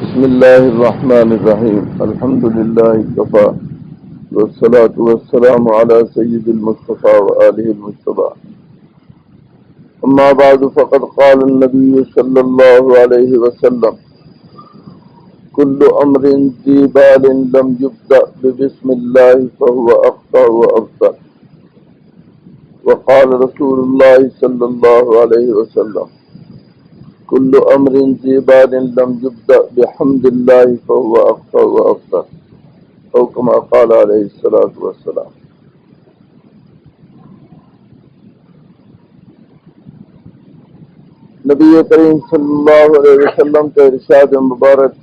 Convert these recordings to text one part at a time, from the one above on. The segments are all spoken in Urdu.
بسم الله الرحمن الرحيم. الحمد لله كفى والصلاة والسلام على سيد المصطفى وآله المجتبى. أما بعد فقد قال النبي صلى الله عليه وسلم: كل أمر ذي بال لم يبدأ ببسم الله فهو أخطأ وأبطأ. وقال رسول الله صلى الله عليه وسلم: كل أمر ذي بال لم يبدأ بحمد الله فهو أخطأ وأبطأ، أو كما قال عليه الصلاة والسلام. نبی کریم صلی اللہ علیہ وسلم کا ارشاد مبارک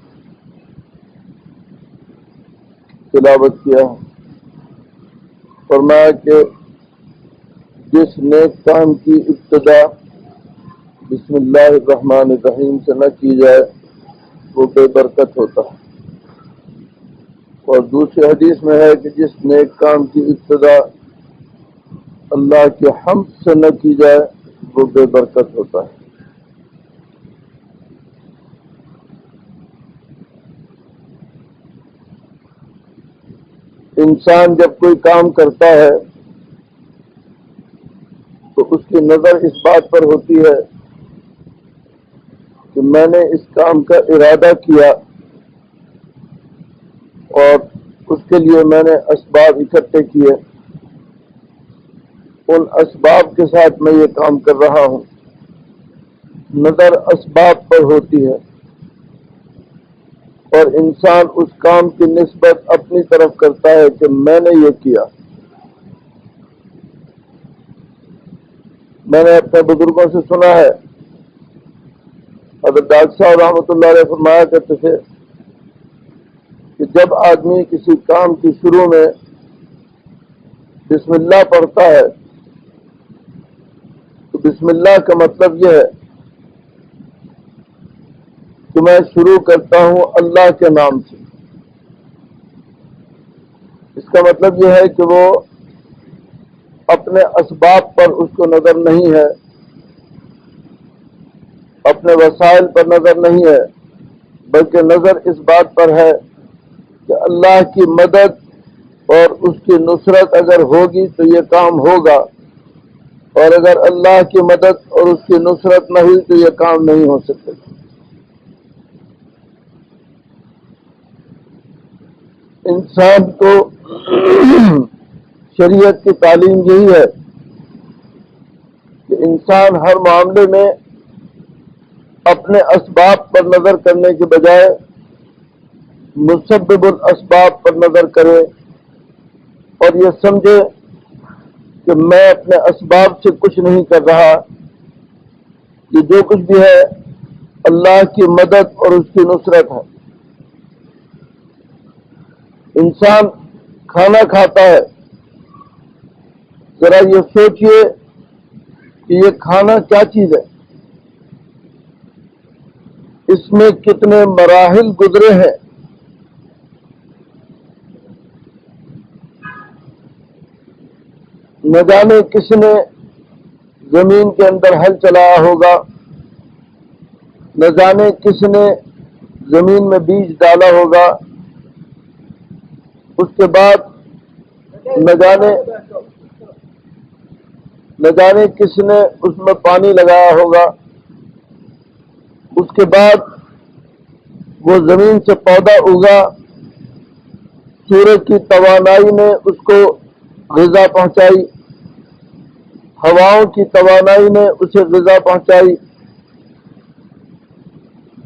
تلاوت کیا، فرمایا کہ جس نیک کام کی ابتدا بسم اللہ الرحمن الرحیم سے نہ کی جائے وہ بے برکت ہوتا ہے، اور دوسری حدیث میں ہے کہ جس نیک کام کی ابتدا اللہ کے حمد سے نہ کی جائے وہ بے برکت ہوتا ہے۔ انسان جب کوئی کام کرتا ہے تو اس کی نظر اس بات پر ہوتی ہے کہ میں نے اس کام کا ارادہ کیا اور اس کے لیے میں نے اسباب اکٹھے کیے، ان اسباب کے ساتھ میں یہ کام کر رہا ہوں۔ نظر اسباب پر ہوتی ہے اور انسان اس کام کی نسبت اپنی طرف کرتا ہے کہ میں نے یہ کیا۔ میں نے اپنے بزرگوں سے سنا ہے، حضرت ڈاکٹر صاحب رحمۃ اللہ علیہ فرمایا کرتے تھے کہ جب آدمی کسی کام کی شروع میں بسم اللہ پڑھتا ہے تو بسم اللہ کا مطلب یہ ہے کہ میں شروع کرتا ہوں اللہ کے نام سے۔ اس کا مطلب یہ ہے کہ وہ اپنے اسباب پر اس کو نظر نہیں ہے، اپنے وسائل پر نظر نہیں ہے، بلکہ نظر اس بات پر ہے کہ اللہ کی مدد اور اس کی نصرت اگر ہوگی تو یہ کام ہوگا، اور اگر اللہ کی مدد اور اس کی نصرت نہ ہوئی تو یہ کام نہیں ہو سکے۔ انسان کو شریعت کی تعلیم یہی ہے کہ انسان ہر معاملے میں اپنے اسباب پر نظر کرنے کے بجائے مسبب الاسباب پر نظر کرے اور یہ سمجھے کہ میں اپنے اسباب سے کچھ نہیں کر رہا، یہ جو کچھ بھی ہے اللہ کی مدد اور اس کی نصرت ہے۔ انسان کھانا کھاتا ہے، ذرا یہ سوچئے کہ یہ کھانا کیا چیز ہے، اس میں کتنے مراحل گزرے ہیں۔ نہ جانے کس نے زمین کے اندر ہل چلایا ہوگا، نہ جانے کس نے زمین میں بیج ڈالا ہوگا، اس کے بعد نہ جانے کس نے اس میں پانی لگایا ہوگا، اس کے بعد وہ زمین سے پودا اگا، سورج کی توانائی نے اس کو غذا پہنچائی، ہواؤں کی توانائی نے اسے غذا پہنچائی،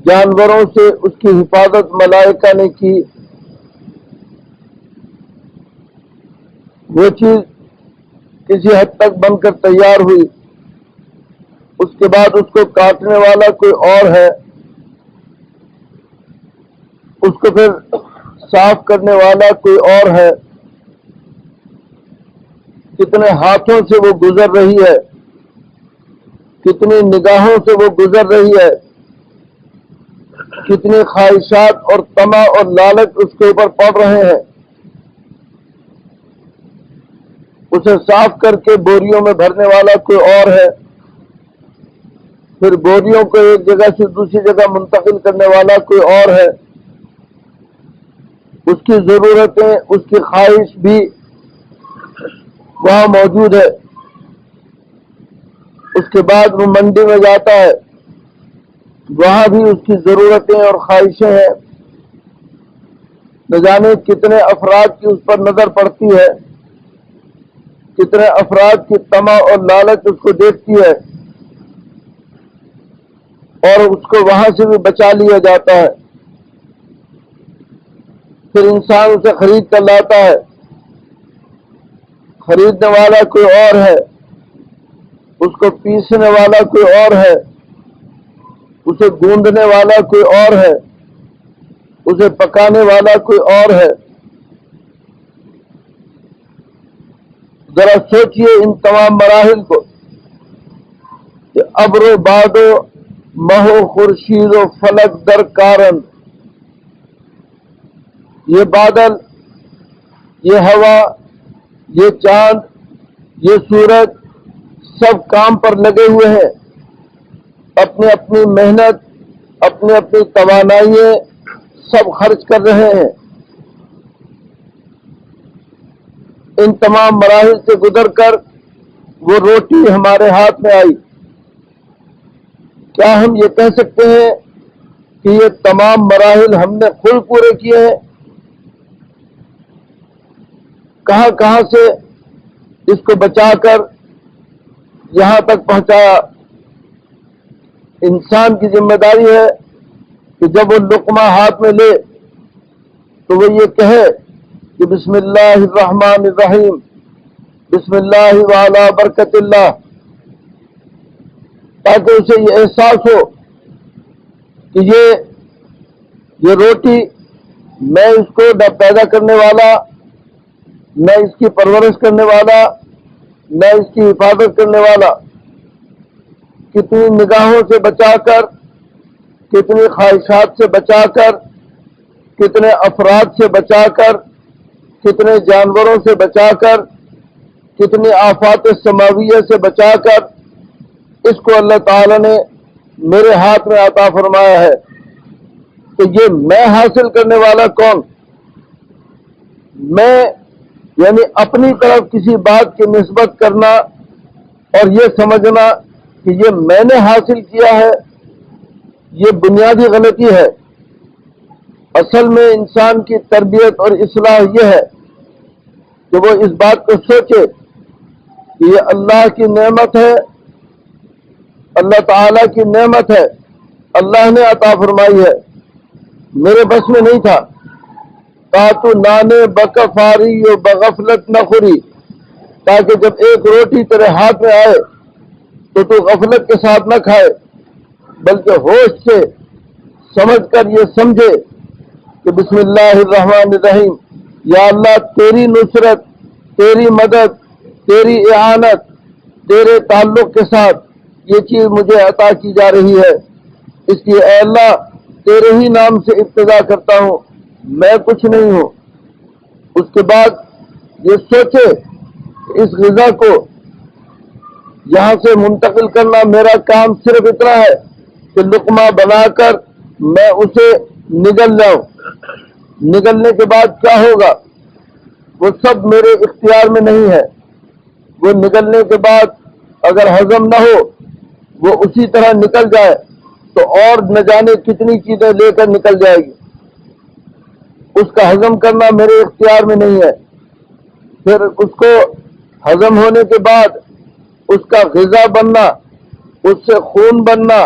جانوروں سے اس کی حفاظت ملائکہ نے کی، وہ چیز کسی حد تک بن کر تیار ہوئی، اس کے بعد اس کو کاٹنے والا کوئی اور ہے، اس کو پھر صاف کرنے والا کوئی اور ہے، کتنے ہاتھوں سے وہ گزر رہی ہے، کتنی نگاہوں سے وہ گزر رہی ہے، کتنی خواہشات اور طمع اور لالچ اس کے اوپر پڑ رہے ہیں۔ اسے صاف کر کے بوریوں میں بھرنے والا کوئی اور ہے، پھر بوریوں کو ایک جگہ سے دوسری جگہ منتقل کرنے والا کوئی اور ہے، اس کی ضرورتیں، اس کی خواہش بھی وہاں موجود ہے. اس کے بعد وہ منڈی میں جاتا ہے، وہاں بھی اس کی ضرورتیں اور خواہشیں ہیں. نہ جانے کتنے افراد کی اس پر نظر پڑتی ہے، کتنے افراد کی طمع اور لالچ اس کو دیکھتی ہے، اور اس کو وہاں سے بھی بچا لیا جاتا ہے. پھر انسان اسے خرید کر لاتا ہے. خریدنے والا کوئی اور ہے، اس کو پیسنے والا کوئی اور ہے، اسے گوندنے والا کوئی اور ہے، اسے پکانے والا کوئی اور ہے. ذرا سوچئے ان تمام مراحل کو کہ ابر و باد و مہ و خورشید و فلک در کارن، یہ بادل، یہ ہوا، یہ چاند، یہ سورج، سب کام پر لگے ہوئے ہیں، اپنی اپنی محنت، اپنی اپنی توانائیاں سب خرچ کر رہے ہیں. ان تمام مراحل سے گزر کر وہ روٹی ہمارے ہاتھ میں آئی. کیا ہم یہ کہہ سکتے ہیں کہ یہ تمام مراحل ہم نے خود پورے کیے ہیں؟ کہاں کہاں سے اس کو بچا کر یہاں تک پہنچایا. انسان کی ذمہ داری ہے کہ جب وہ لقمہ ہاتھ میں لے تو وہ یہ کہے کہ بسم اللہ الرحمن الرحیم، بسم اللہ وعلی برکت اللہ، تاکہ اسے یہ احساس ہو کہ یہ روٹی میں اس کو نہ پیدا کرنے والا، نہ اس کی پرورش کرنے والا، نہ اس کی حفاظت کرنے والا، کتنی نگاہوں سے بچا کر، کتنی خواہشات سے بچا کر، کتنے افراد سے بچا کر، کتنے جانوروں سے بچا کر، کتنی آفات سماویہ سے بچا کر اس کو اللہ تعالی نے میرے ہاتھ میں عطا فرمایا ہے. تو یہ میں حاصل کرنے والا کون؟ میں یعنی اپنی طرف کسی بات کی نسبت کرنا اور یہ سمجھنا کہ یہ میں نے حاصل کیا ہے، یہ بنیادی غلطی ہے. اصل میں انسان کی تربیت اور اصلاح یہ ہے کہ وہ اس بات کو سوچے کہ یہ اللہ کی نعمت ہے، اللہ تعالیٰ کی نعمت ہے، اللہ نے عطا فرمائی ہے، میرے بس میں نہیں تھا. تاتو نانے بکفاری و بغفلت نہ خوری، تاکہ جب ایک روٹی تیرے ہاتھ میں آئے تو غفلت کے ساتھ نہ کھائے، بلکہ ہوش سے سمجھ کر یہ سمجھے کہ بسم اللہ الرحمن الرحیم، یا اللہ تیری نصرت، تیری مدد، تیری اعانت، تیرے تعلق کے ساتھ یہ چیز مجھے عطا کی جا رہی ہے، اس لیے اے اللہ تیرے ہی نام سے ابتدا کرتا ہوں، میں کچھ نہیں ہوں. اس کے بعد یہ سوچے کہ اس غذا کو یہاں سے منتقل کرنا میرا کام صرف اتنا ہے کہ لقمہ بنا کر میں اسے نگل جاؤں. نگلنے کے بعد کیا ہوگا وہ سب میرے اختیار میں نہیں ہے. وہ نگلنے کے بعد اگر ہضم نہ ہو، وہ اسی طرح نکل جائے تو اور نہ جانے کتنی چیزیں لے کر نکل جائے گی. اس کا ہضم کرنا میرے اختیار میں نہیں ہے. پھر اس کو ہضم ہونے کے بعد اس کا غذا بننا، اس سے خون بننا،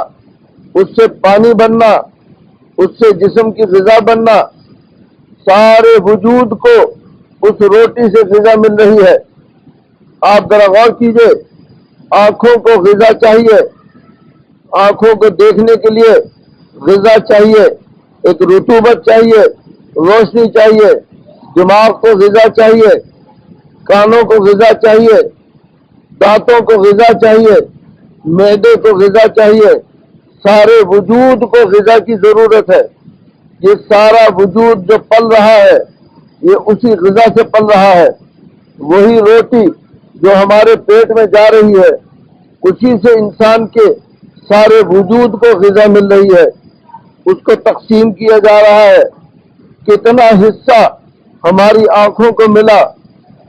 اس سے پانی بننا، اس سے جسم کی غذا بننا، سارے وجود کو اس روٹی سے غذا مل رہی ہے. آپ ذرا غور کیجئے، آنکھوں کو غذا چاہیے، آنکھوں کو دیکھنے کے لیے غذا چاہیے، ایک رطوبت چاہیے، روشنی چاہیے. دماغ کو غذا چاہیے، کانوں کو غذا چاہیے، دانتوں کو غذا چاہیے، معدے کو غذا چاہیے، سارے وجود کو غذا کی ضرورت ہے. یہ سارا وجود جو پل رہا ہے یہ اسی غذا سے پل رہا ہے. وہی روٹی جو ہمارے پیٹ میں جا رہی ہے اسی سے انسان کے سارے وجود کو غذا مل رہی ہے. اس کو تقسیم کیا جا رہا ہے، کتنا حصہ ہماری آنکھوں کو ملا،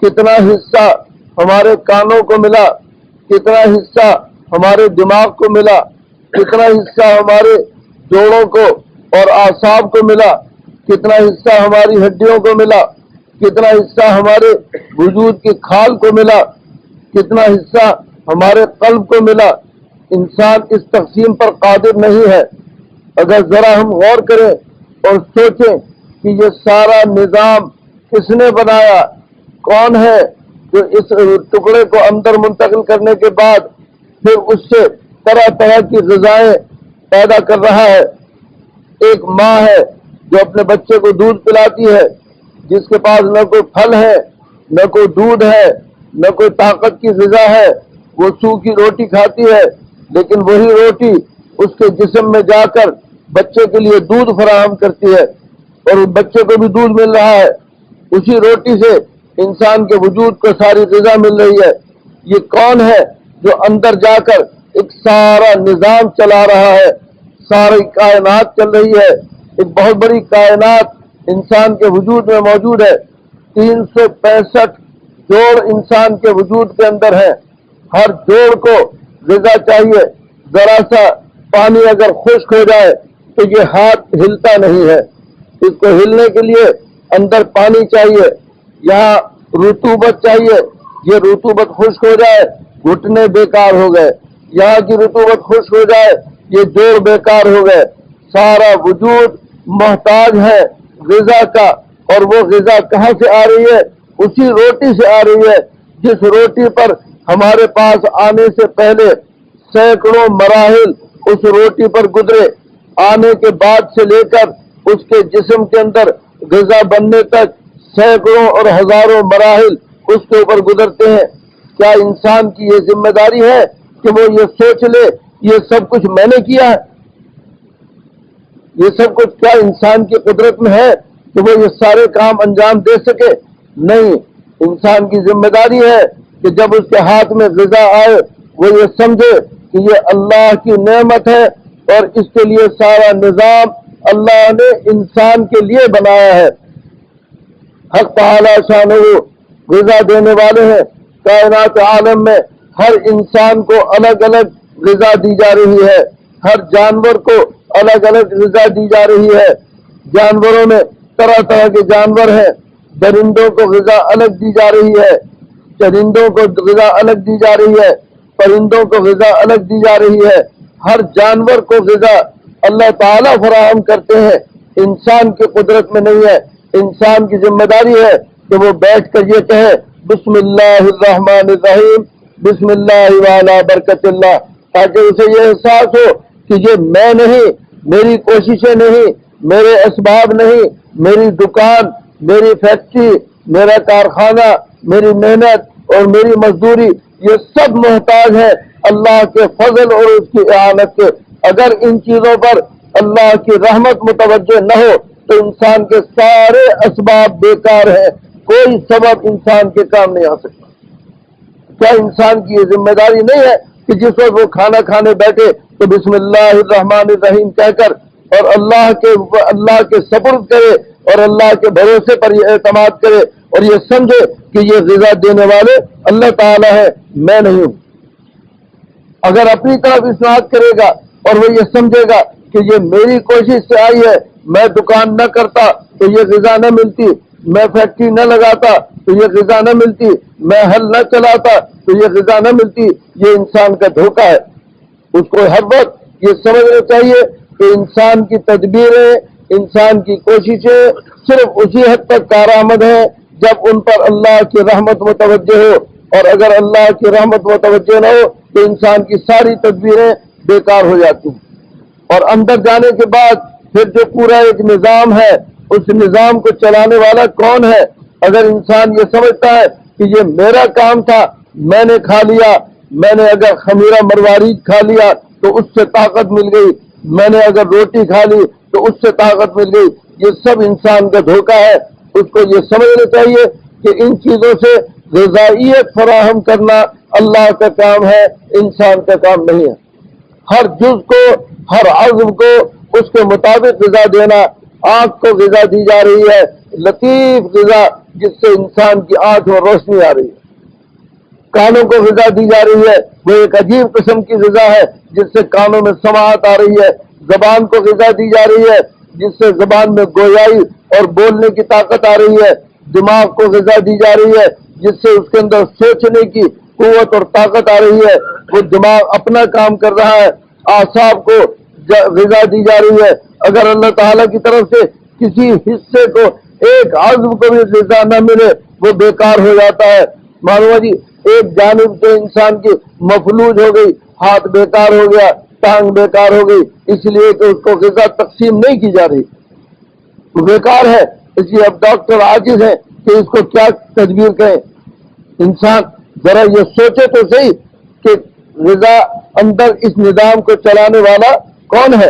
کتنا حصہ ہمارے کانوں کو ملا، کتنا حصہ ہمارے دماغ کو ملا، کتنا حصہ ہمارے جوڑوں کو اور اعصاب کو ملا، کتنا حصہ ہماری ہڈیوں کو ملا، کتنا حصہ ہمارے وجود کی کھال کو ملا، کتنا حصہ ہمارے قلب کو ملا۔ انسان اس تقسیم پر قادر نہیں ہے۔ اگر ذرا ہم غور کریں اور سوچیں کہ یہ سارا نظام کس نے بنایا، کون ہے جو اس ٹکڑے کو اندر منتقل کرنے کے بعد پھر اس سے طرح طرح کی غذائیں پیدا کر رہا ہے۔ ایک ماں ہے جو اپنے بچے کو دودھ پلاتی ہے، جس کے پاس نہ کوئی پھل ہے، نہ کوئی دودھ ہے، نہ کوئی طاقت کی غذا ہے، وہ سوکھی روٹی کھاتی ہے، لیکن وہی روٹی اس کے جسم میں جا کر بچے کے لیے دودھ فراہم کرتی ہے، اور اس بچے کو بھی دودھ مل رہا ہے۔ اسی روٹی سے انسان کے وجود کو ساری غذا مل رہی ہے۔ یہ کون ہے جو اندر جا کر ایک سارا نظام چلا رہا ہے؟ ساری کائنات چل رہی ہے۔ ایک بہت بڑی کائنات انسان کے وجود میں موجود ہے۔ 365 جوڑ انسان کے وجود کے اندر ہے۔ ہر جوڑ کو غذا چاہیے۔ ذرا سا پانی اگر خشک ہو جائے تو یہ ہاتھ ہلتا نہیں ہے، اس کو ہلنے کے لیے اندر پانی چاہیے۔ یہاں رطوبت چاہیے، یہ رطوبت خشک ہو جائے گھٹنے بیکار ہو گئے، یہاں کی رطوبت خشک ہو جائے یہ جوڑ بیکار ہو گئے۔ سارا وجود محتاج ہے غذا کا، اور وہ غذا کہاں سے آ رہی ہے؟ اسی روٹی سے آ رہی ہے جس روٹی پر ہمارے پاس آنے سے پہلے سینکڑوں مراحل اس روٹی پر گزرے، آنے کے بعد سے لے کر اس کے جسم کے اندر غذا بننے تک سینکڑوں اور ہزاروں مراحل اس کے اوپر گزرتے ہیں۔ کیا انسان کی یہ ذمہ داری ہے کہ وہ یہ سوچ لے یہ سب کچھ میں نے کیا ہے؟ یہ سب کچھ کیا انسان کی قدرت میں ہے کہ وہ یہ سارے کام انجام دے سکے؟ نہیں۔ انسان کی ذمہ داری ہے کہ جب اس کے ہاتھ میں غذا آئے وہ یہ سمجھے کہ یہ اللہ کی نعمت ہے، اور اس کے لیے سارا نظام اللہ نے انسان کے لیے بنایا ہے۔ حق تعالی شانہ غذا دینے والے ہیں۔ کائنات عالم میں ہر انسان کو الگ الگ غذا دی جا رہی ہے، ہر جانور کو الگ الگ غذا دی جا رہی ہے۔ جانوروں میں طرح طرح کے جانور ہیں، درندوں کو غذا الگ دی جا رہی ہے، چرندوں کو غذا الگ دی جا رہی ہے، پرندوں کو غذا الگ دی جا رہی ہے۔ ہر جانور کو غذا اللہ تعالیٰ فراہم کرتے ہیں، انسان کی قدرت میں نہیں ہے۔ انسان کی ذمہ داری ہے کہ وہ بیٹھ کر یہ کہے بسم اللہ الرحمن الرحیم، بسم اللہ وعلی برکت اللہ، تاکہ اسے یہ احساس ہو کہ یہ میں نہیں، میری کوششیں نہیں، میرے اسباب نہیں، میری دکان، میری فیکٹری، میرا کارخانہ، میری محنت اور میری مزدوری، یہ سب محتاج ہے اللہ کے فضل اور اس کی اعانت کے۔ اگر ان چیزوں پر اللہ کی رحمت متوجہ نہ ہو تو انسان کے سارے اسباب بیکار ہیں، کوئی سبب انسان کے کام نہیں آ سکتا۔ کیا انسان کی یہ ذمہ داری نہیں ہے کہ جس وقت وہ کھانا کھانے بیٹھے تو بسم اللہ الرحمن الرحیم کہہ کر اور اللہ کے سپرد کرے اور اللہ کے بھروسے پر یہ اعتماد کرے اور یہ سمجھے کہ یہ غذا دینے والے اللہ تعالیٰ ہے، میں نہیں ہوں۔ اگر اپنی طرف اسناد کرے گا اور وہ یہ سمجھے گا کہ یہ میری کوشش سے آئی ہے، میں دکان نہ کرتا تو یہ غذا نہ ملتی، میں فیکٹری نہ لگاتا تو یہ غذا نہ ملتی، میں ہل نہ چلاتا تو یہ غذا نہ ملتی، یہ انسان کا دھوکہ ہے۔ اس کو ہر وقت یہ سمجھنا چاہیے کہ انسان کی تدبیریں، انسان کی کوششیں صرف اسی حد تک کارآمد ہیں جب ان پر اللہ کی رحمت متوجہ ہو، اور اگر اللہ کی رحمت متوجہ نہ ہو تو انسان کی ساری تدبیریں بیکار ہو جاتی ہیں۔ اور اندر جانے کے بعد پھر جو پورا ایک نظام ہے، اس نظام کو چلانے والا کون ہے؟ اگر انسان یہ سمجھتا ہے کہ یہ میرا کام تھا، میں نے کھا لیا، میں نے اگر خمیرہ مروارید کھا لیا تو اس سے طاقت مل گئی، میں نے اگر روٹی کھا لی تو اس سے طاقت مل گئی، یہ سب انسان کا دھوکہ ہے۔ اس کو یہ سمجھنا چاہیے کہ ان چیزوں سے غذائیت فراہم کرنا اللہ کا کام ہے، انسان کا کام نہیں ہے۔ ہر جز کو، ہر عضو کو اس کے مطابق غذا دینا آنکھ کو غذا دی جا رہی ہے، لطیف غذا جس سے انسان کی آنکھ میں روشنی آ رہی ہے۔ کانوں کو غذا دی جا رہی ہے، وہ ایک عجیب قسم کی غذا ہے جس سے کانوں میں سماعت آ رہی ہے۔ زبان کو غذا دی جا رہی ہے جس سے زبان میں گویائی اور بولنے کی طاقت آ رہی ہے۔ دماغ کو غذا دی جا رہی ہے جس سے اس کے اندر سوچنے کی قوت اور طاقت آ رہی ہے، وہ دماغ اپنا کام کر رہا ہے۔ اعصاب کو غذا دی جا رہی ہے۔ اگر اللہ تعالیٰ کی طرف سے کسی حصے کو، ایک عضو کو بھی غذا نہ ملے وہ بیکار ہو جاتا ہے۔ معلوم جی، ایک جانب جو انسان کی مفلوج ہو گئی، ہاتھ بیکار ہو گیا، ٹانگ بیکار ہو گئی، اس لیے کہ اس کو غذا تقسیم نہیں کی جا رہی، وہ بیکار ہے۔ اس لیے اب ڈاکٹر عاجز ہیں کہ اس کو کیا تدبیر کریں۔ انسان ذرا یہ سوچے تو صحیح کہ غذا اندر اس نظام کو چلانے والا کون ہے،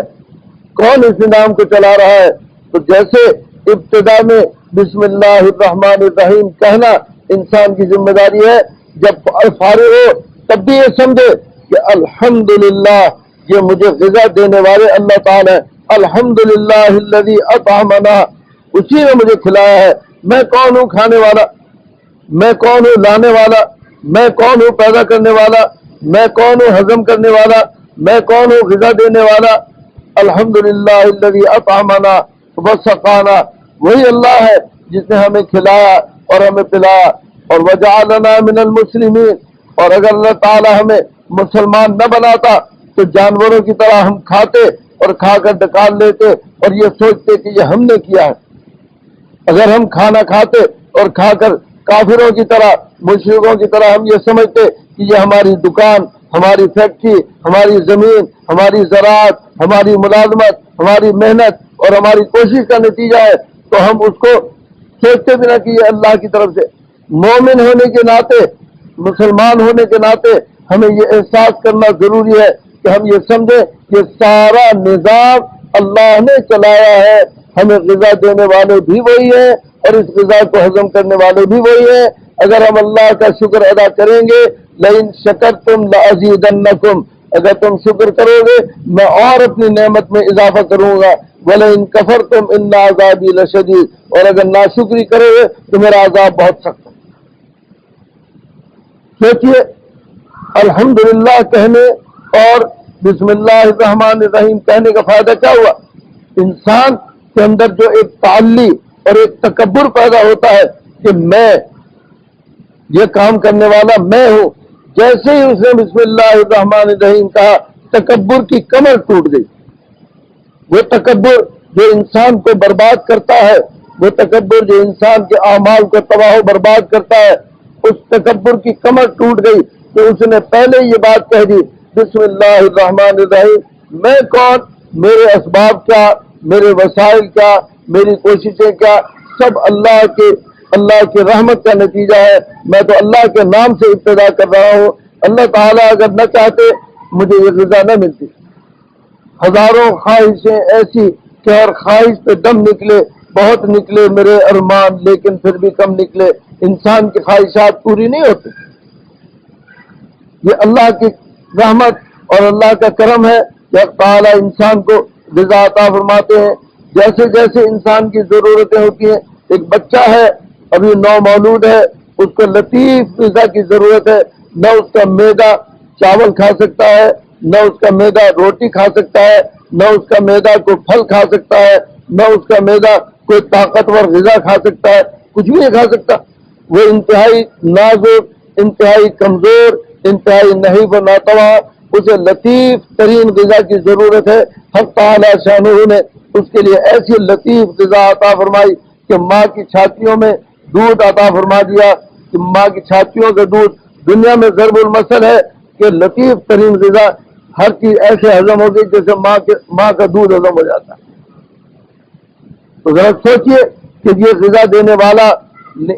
کون اس نظام کو چلا رہا ہے؟ تو جیسے ابتدا میں بسم اللہ الرحمن الرحیم کہنا انسان کی ذمہ داری ہے، جب فارغ ہو تب بھی یہ سمجھے کہ الحمدللہ یہ مجھے غذا دینے والے اللہ تعالیٰ ہیں، الحمدللہ الذی اطعمنا، اسی نے مجھے کھلایا ہے۔ میں کون ہوں کھانے والا؟ میں کون ہوں لانے والا؟ میں کون ہوں پیدا کرنے والا؟ میں کون ہوں ہضم کرنے والا؟ میں کون ہوں غذا دینے والا؟ الحمدللہ الذی اطعمنا وسقانا، وہی اللہ ہے جس نے ہمیں کھلایا اور ہمیں پلایا۔ اور وجعلنا من المسلمین، اور اگر اللہ تعالی ہمیں مسلمان نہ بناتا تو جانوروں کی طرح ہم کھاتے اور کھا کر ڈکال لیتے اور یہ سوچتے کہ یہ ہم نے کیا ہے۔ اگر ہم کھانا کھاتے اور کھا کر کافروں کی طرح، مشرکوں کی طرح ہم یہ سمجھتے کہ یہ ہماری دکان، ہماری فیکٹری، ہماری زمین، ہماری زراعت، ہماری ملازمت، ہماری محنت اور ہماری کوشش کا نتیجہ ہے، تو ہم اس کو سوچتے بھی نہ کہ یہ اللہ کی طرف سے۔ مومن ہونے کے ناطے، مسلمان ہونے کے ناطے ہمیں یہ احساس کرنا ضروری ہے کہ ہم یہ سمجھیں کہ سارا نظام اللہ نے چلایا ہے، ہمیں غذا دینے والے بھی وہی ہیں اور اس غذا کو ہضم کرنے والے بھی وہی ہیں۔ اگر ہم اللہ کا شکر ادا کریں گے، لئن شکرتم لازیدنکم، اگر تم شکر کرو گے میں اور اپنی نعمت میں اضافہ کروں گا، وَلَئِن كَفَرْتُمْ إِنَّ عَذَابِي لَشَدِيدٌ، اور اگر ناشکری کرو گے تو میرا عذاب بہت سخت ہے۔ سوچئے، الحمدللہ کہنے اور بسم اللہ الرحمن الرحیم کہنے کا فائدہ کیا ہوا؟ انسان کے اندر جو ایک تعلی اور ایک تکبر پیدا ہوتا ہے کہ میں یہ کام کرنے والا میں ہوں، جیسے ہی اس نے بسم اللہ الرحمن الرحیم کہا تکبر کی کمر ٹوٹ گئی۔ وہ تکبر جو انسان کو برباد کرتا ہے، وہ تکبر جو انسان کے اعمال کو تباہ و برباد کرتا ہے، اس تکبر کی کمر ٹوٹ گئی کہ اس نے پہلے یہ بات کہہ دی بسم اللہ الرحمن الرحیم، میں کون، میرے اسباب کیا، میرے وسائل کیا، میری کوششیں کیا، سب اللہ کی رحمت کا نتیجہ ہے۔ میں تو اللہ کے نام سے ابتدا کر رہا ہوں۔ اللہ تعالیٰ اگر نہ چاہتے مجھے یہ غذا نہ ملتی۔ ہزاروں خواہشیں ایسی کہ ہر خواہش پہ دم نکلے، بہت نکلے میرے ارمان، لیکن پھر بھی کم نکلے۔ انسان کی خواہشات پوری نہیں ہوتی۔ یہ اللہ کی رحمت اور اللہ کا کرم ہے کہ اللہ تعالیٰ انسان کو غذا عطا فرماتے ہیں جیسے جیسے انسان کی ضرورتیں ہوتی ہیں۔ ایک بچہ ہے، ابھی نو مولود ہے، اس کو لطیف غذا کی ضرورت ہے۔ نہ اس کا معدہ چاول کھا سکتا ہے، نہ اس کا معدہ روٹی کھا سکتا ہے، نہ اس کا معدہ کوئی پھل کھا سکتا ہے، نہ اس کا معدہ کوئی طاقتور غذا کھا سکتا ہے، کچھ بھی نہیں کھا سکتا۔ وہ انتہائی نازک، انتہائی کمزور، انتہائی نحیف و ناتواں، اسے لطیف ترین غذا کی ضرورت ہے۔ حق تعالی شانہ نے اس کے لیے ایسی لطیف غذا عطا فرمائی کہ ماں کی چھاتیوں میں دودھ عطا فرما دیا، کہ ماں کی چھاتیوں کا دودھ دنیا میں ضرب المثل ہے کہ لطیف ترین غذا ہر چیز ایسے ہضم ہو گئی جیسے ماں کا دودھ ہضم ہو جاتا ہے۔ تو ذرا سوچئے کہ یہ غذا دینے والا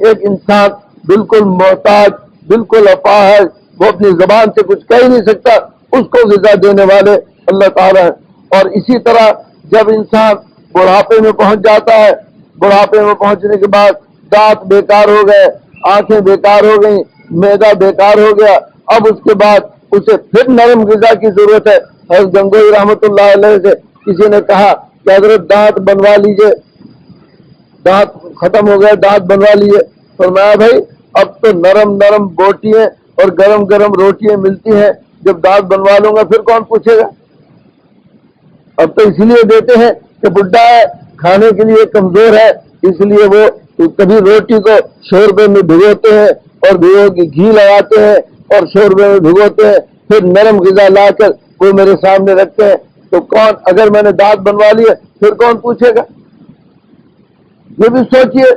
ایک انسان بالکل محتاج، بالکل اپاہج، وہ اپنی زبان سے کچھ کہہ ہی نہیں سکتا، اس کو غذا دینے والے اللہ تعالیٰ ہے۔ اور اسی طرح جب انسان بڑھاپے میں پہنچ جاتا ہے، بڑھاپے میں پہنچنے کے بعد دانت بیکار ہو گئے، آنکھیں بیکار ہو گئیں، معدہ بیکار ہو گیا، اب اس کے بعد اسے پھر نرم غذا کی ضرورت ہے۔ حضرت گنگوئی رحمۃ اللہ علیہ سے کسی نے کہا کہ حضرت دانت بنوا لیجئے، دانت ختم ہو گئے، دانت بنوا لیے۔ فرمایا بھائی اب تو نرم نرم بوٹیاں اور گرم گرم روٹیاں ملتی ہیں، جب دانت بنوا لوں گا پھر کون پوچھے گا؟ اب تو اس لیے دیتے ہیں کہ بڈھا ہے، کھانے کے لیے کمزور ہے، اس لیے وہ کبھی روٹی کو شوربے میں بھگوتے ہیں اور بھگو کے گھی لگاتے ہیں اور شوربے میں بھگوتے ہیں، پھر نرم غذا لا کر وہ میرے سامنے رکھتے ہیں۔ تو کون، اگر میں نے دانت بنوا لیے پھر کون پوچھے گا؟ یہ بھی سوچئے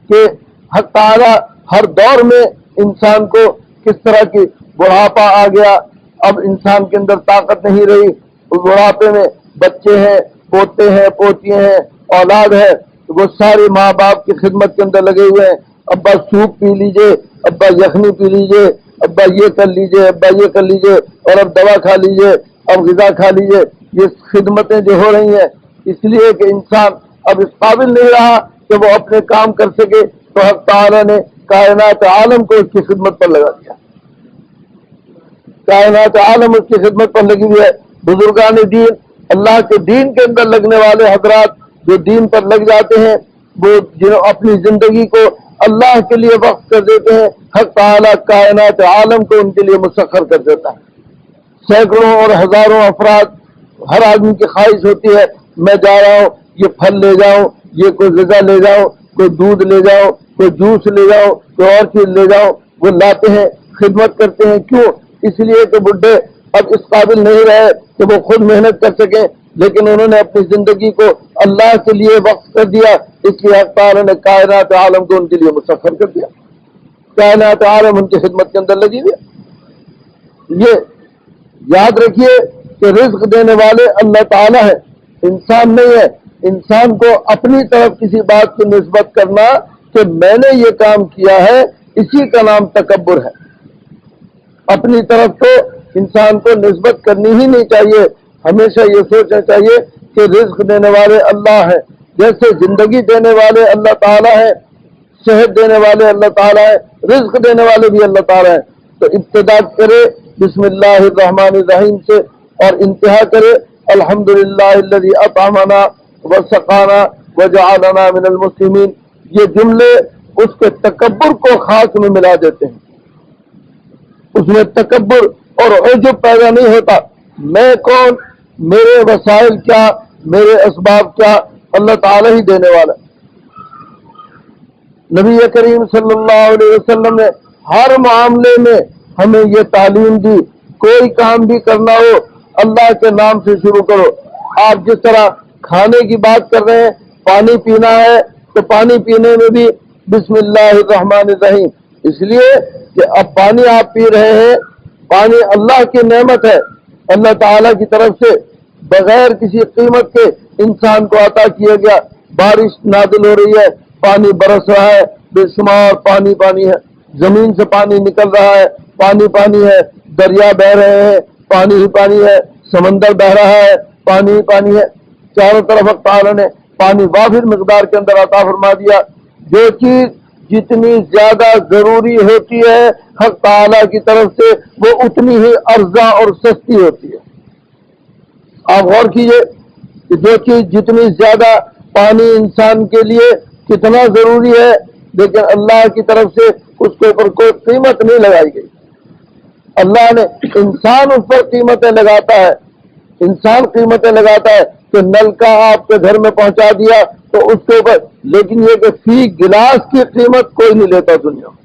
کہ حق تعالی ہر دور میں انسان کو کس طرح کی بڑھاپا آ گیا، اب انسان کے اندر طاقت نہیں رہی، اس بڑھاپے میں بچے ہیں، پوتے ہیں، پوتیاں ہیں، اولاد ہے، وہ سارے ماں باپ کی خدمت کے اندر لگے ہوئے ہیں۔ ابا سوپ پی لیجئے، ابا یخنی پی لیجئے، ابا یہ کر لیجئے، ابا یہ کر لیجئے، اور اب دوا کھا لیجئے، اب غذا کھا لیجئے۔ یہ خدمتیں جو ہو رہی ہیں اس لیے کہ انسان اب اس قابل نہیں رہا کہ وہ اپنے کام کر سکے، تو حق تعالی نے کائنات عالم کو اس کی خدمت پر لگا دیا۔ کائنات عالم اس کی خدمت پر لگی ہوئی ہے۔ بزرگان دین، اللہ کے دین کے اندر لگنے والے حضرات جو دین پر لگ جاتے ہیں، وہ جنہوں اپنی زندگی کو اللہ کے لیے وقف کر دیتے ہیں، حق تعالی کائنات عالم کو ان کے لیے مسخر کر دیتا ہے۔ سینکڑوں اور ہزاروں افراد، ہر آدمی کی خواہش ہوتی ہے میں جا رہا ہوں، یہ پھل لے جاؤں، یہ کوئی غذا لے جاؤں، کوئی دودھ لے جاؤں، کوئی جوس لے جاؤں، کوئی اور چیز لے جاؤں، وہ لاتے ہیں، خدمت کرتے ہیں۔ کیوں؟ اس لیے کہ بڈھے اب اس قابل نہیں رہے کہ وہ خود محنت کر سکیں، لیکن انہوں نے اپنی زندگی کو اللہ کے لیے وقف کر دیا، اس لیے حق تعالی نے کائنات عالم کو ان کے لیے مسخر کر دیا۔ کائنات عالم ان کی خدمت کے اندر لگی ہوئی۔ یہ یاد رکھیے کہ رزق دینے والے اللہ تعالیٰ ہے، انسان نہیں ہے۔ انسان کو اپنی طرف کسی بات کی نسبت کرنا کہ میں نے یہ کام کیا ہے، اسی کا نام تکبر ہے۔ اپنی طرف تو انسان کو نسبت کرنی ہی نہیں چاہیے، ہمیشہ یہ سوچنا چاہیے کہ رزق دینے والے اللہ ہیں، جیسے زندگی دینے والے اللہ تعالیٰ ہیں، صحت دینے والے اللہ تعالیٰ ہیں، رزق دینے والے بھی اللہ تعالیٰ ہیں۔ تو ابتدا کرے بسم اللہ الرحمن الرحیم سے اور انتہا کرے الحمدللہ الذی اطعمنا وسقانا وجعلنا من المسلمین۔ یہ جملے اس کے تکبر کو خاک میں ملا دیتے ہیں، اس میں تکبر اور عجب پیدا نہیں ہوتا۔ میں کون، میرے وسائل کیا، میرے اسباب کیا، اللہ تعالیٰ ہی دینے والا۔ نبی کریم صلی اللہ علیہ وسلم نے ہر معاملے میں ہمیں یہ تعلیم دی، کوئی کام بھی کرنا ہو اللہ کے نام سے شروع کرو۔ آپ جس طرح کھانے کی بات کر رہے ہیں، پانی پینا ہے تو پانی پینے میں بھی بسم اللہ الرحمن الرحیم، اس لیے کہ اب پانی آپ پی رہے ہیں، پانی اللہ کی نعمت ہے، اللہ تعالیٰ کی طرف سے بغیر کسی قیمت کے انسان کو عطا کیا گیا۔ بارش نازل ہو رہی ہے، پانی برس رہا ہے، بے شمار پانی پانی ہے، زمین سے پانی نکل رہا ہے، پانی پانی ہے، دریا بہ رہے ہیں، پانی ہی پانی ہے، سمندر بہ رہا ہے، پانی ہی پانی ہے۔ چاروں طرف حق تعالیٰ نے پانی وافر مقدار کے اندر عطا فرما دیا۔ جو چیز جتنی زیادہ ضروری ہوتی ہے حق تعالیٰ کی طرف سے، وہ اتنی ہی ارزاں اور سستی ہوتی ہے۔ آپ غور کیجئے کہ جو چیز جتنی زیادہ پانی انسان کے لیے کتنا ضروری ہے، لیکن اللہ کی طرف سے اس کے اوپر کوئی قیمت نہیں لگائی گئی۔ اللہ نے انسان اس پر قیمتیں لگاتا ہے، انسان قیمتیں لگاتا ہے کہ نل کا آپ کے گھر میں پہنچا دیا تو اس کے اوپر، لیکن یہ کہ فی گلاس کی قیمت کوئی نہیں لیتا دنیا میں۔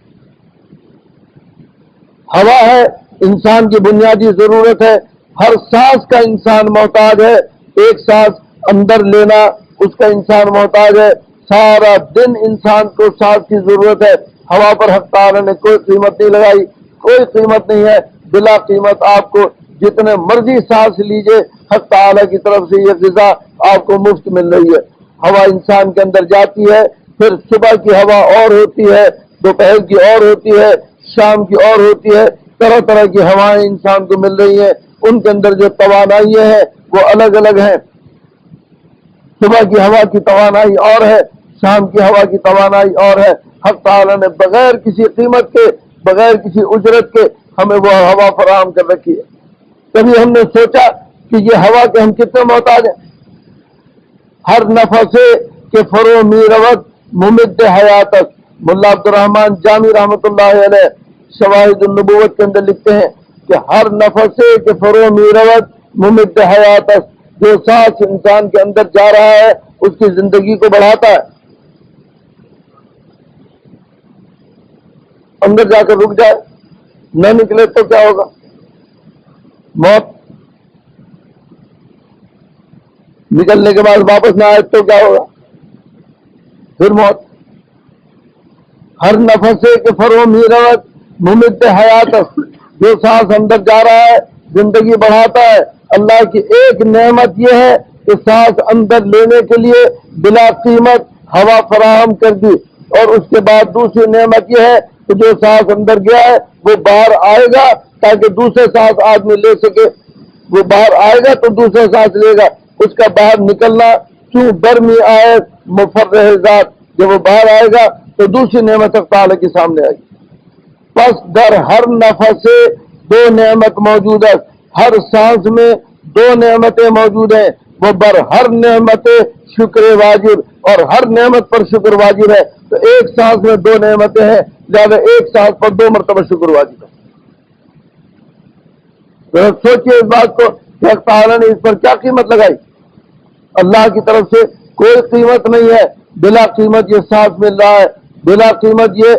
ہوا ہے، انسان کی بنیادی ضرورت ہے، ہر سانس کا انسان محتاج ہے، ایک سانس اندر لینا اس کا انسان محتاج ہے، سارا دن انسان کو سانس کی ضرورت ہے۔ ہوا پر حق تعالی نے کوئی قیمت نہیں لگائی، کوئی قیمت نہیں ہے، بلا قیمت آپ کو جتنے مرضی سانس لیجئے، حق تعالی کی طرف سے یہ غذا آپ کو مفت مل رہی ہے۔ ہوا انسان کے اندر جاتی ہے، پھر صبح کی ہوا اور ہوتی ہے، دوپہر کی اور ہوتی ہے، شام کی اور ہوتی ہے، طرح طرح کی ہوائیں انسان کو مل رہی ہیں، ان کے اندر جو توانائیاں ہیں وہ الگ الگ ہیں۔ صبح کی ہوا کی توانائی اور ہے، شام کی ہوا کی توانائی اور ہے۔ حق تعالیٰ نے بغیر کسی قیمت کے، بغیر کسی اجرت کے ہمیں وہ ہوا فراہم کر رکھی ہے۔ کبھی ہم نے سوچا کہ یہ ہوا کے ہم کتنے محتاج ہیں؟ ہر نفس کے فرو می روت ممد حیاتک. ملا عبد الرحمن جامی رحمۃ اللہ علیہ شواہد النبوت کے اندر لکھتے ہیں کہ ہر نفس کے فرو میروت ممد حیاتک، جو سانس انسان کے اندر جا رہا ہے اس کی زندگی کو بڑھاتا ہے. اندر جا کر رک جائے نہ نکلے تو کیا ہوگا؟ موت. نکلنے کے بعد واپس نہ آئے تو کیا ہوگا؟ پھر موت. ہر نفس کے فرو میروت ممد حیات، جو سانس اندر جا رہا ہے زندگی بڑھاتا ہے. اللہ کی ایک نعمت یہ ہے کہ سانس اندر لینے کے لیے بلا قیمت ہوا فراہم کر دی، اور اس کے بعد دوسری نعمت یہ ہے کہ جو سانس اندر گیا ہے وہ باہر آئے گا تاکہ دوسرے سانس آدمی لے سکے. وہ باہر آئے گا تو دوسرے سانس لے گا. اس کا باہر نکلنا کیوں برمی آئے مفرح ذات، جب وہ باہر آئے گا تو دوسری نعمت تعالی کے سامنے آئے گی. پس در ہر نفس سے دو نعمت موجود ہے، ہر سانس میں دو نعمتیں موجود ہیں. وہ بر ہر نعمت شکر واجب، اور ہر نعمت پر شکر واجب ہے. تو ایک سانس میں دو نعمتیں ہیں، لہذا ایک سانس پر دو مرتبہ شکر واجب ہے. تو سوچیے اس بات کو کہ حق تعالیٰ نے اس پر کیا قیمت لگائی. اللہ کی طرف سے کوئی قیمت نہیں ہے، بلا قیمت یہ سانس مل رہا ہے، بلا قیمت یہ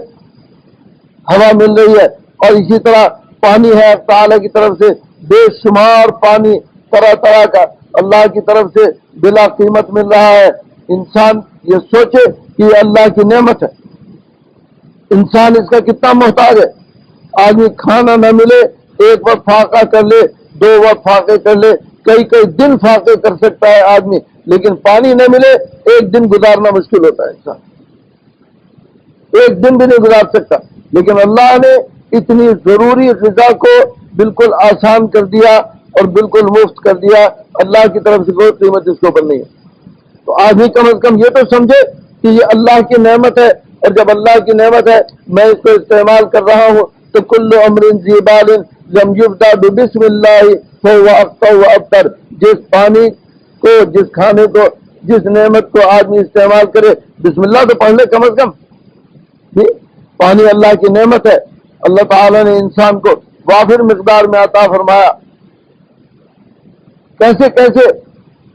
ہوا مل رہی ہے. اور اسی طرح پانی ہے حق تعالیٰ کی طرف سے، بے شمار پانی طرح طرح کا اللہ کی طرف سے بلا قیمت مل رہا ہے. انسان یہ سوچے کہ یہ اللہ کی نعمت ہے، انسان اس کا کتنا محتاج ہے. آدمی کھانا نہ ملے ایک وقت فاقہ کر لے، دو وقت فاقے کر لے، کئی کئی دن فاقے کر سکتا ہے آدمی، لیکن پانی نہ ملے ایک دن گزارنا مشکل ہوتا ہے. انسان ایک دن بھی نہیں گزار سکتا. لیکن اللہ نے اتنی ضروری غذا کو بالکل آسان کر دیا اور بالکل مفت کر دیا. اللہ کی طرف سے کوئی قیمت اس کے اوپر نہیں ہے. تو آدمی کم از کم یہ تو سمجھے کہ یہ اللہ کی نعمت ہے، اور جب اللہ کی نعمت ہے میں اس کو استعمال کر رہا ہوں تو کل امر ذی بال لم یبدا بسم اللہ فهو اقطع وابتر. جس پانی کو، جس کھانے کو، جس نعمت کو آدمی استعمال کرے بسم اللہ تو پڑھ لے کم از کم. پانی اللہ کی نعمت ہے. اللہ تعالیٰ نے انسان کو وافر مقدار میں عطا فرمایا. کیسے کیسے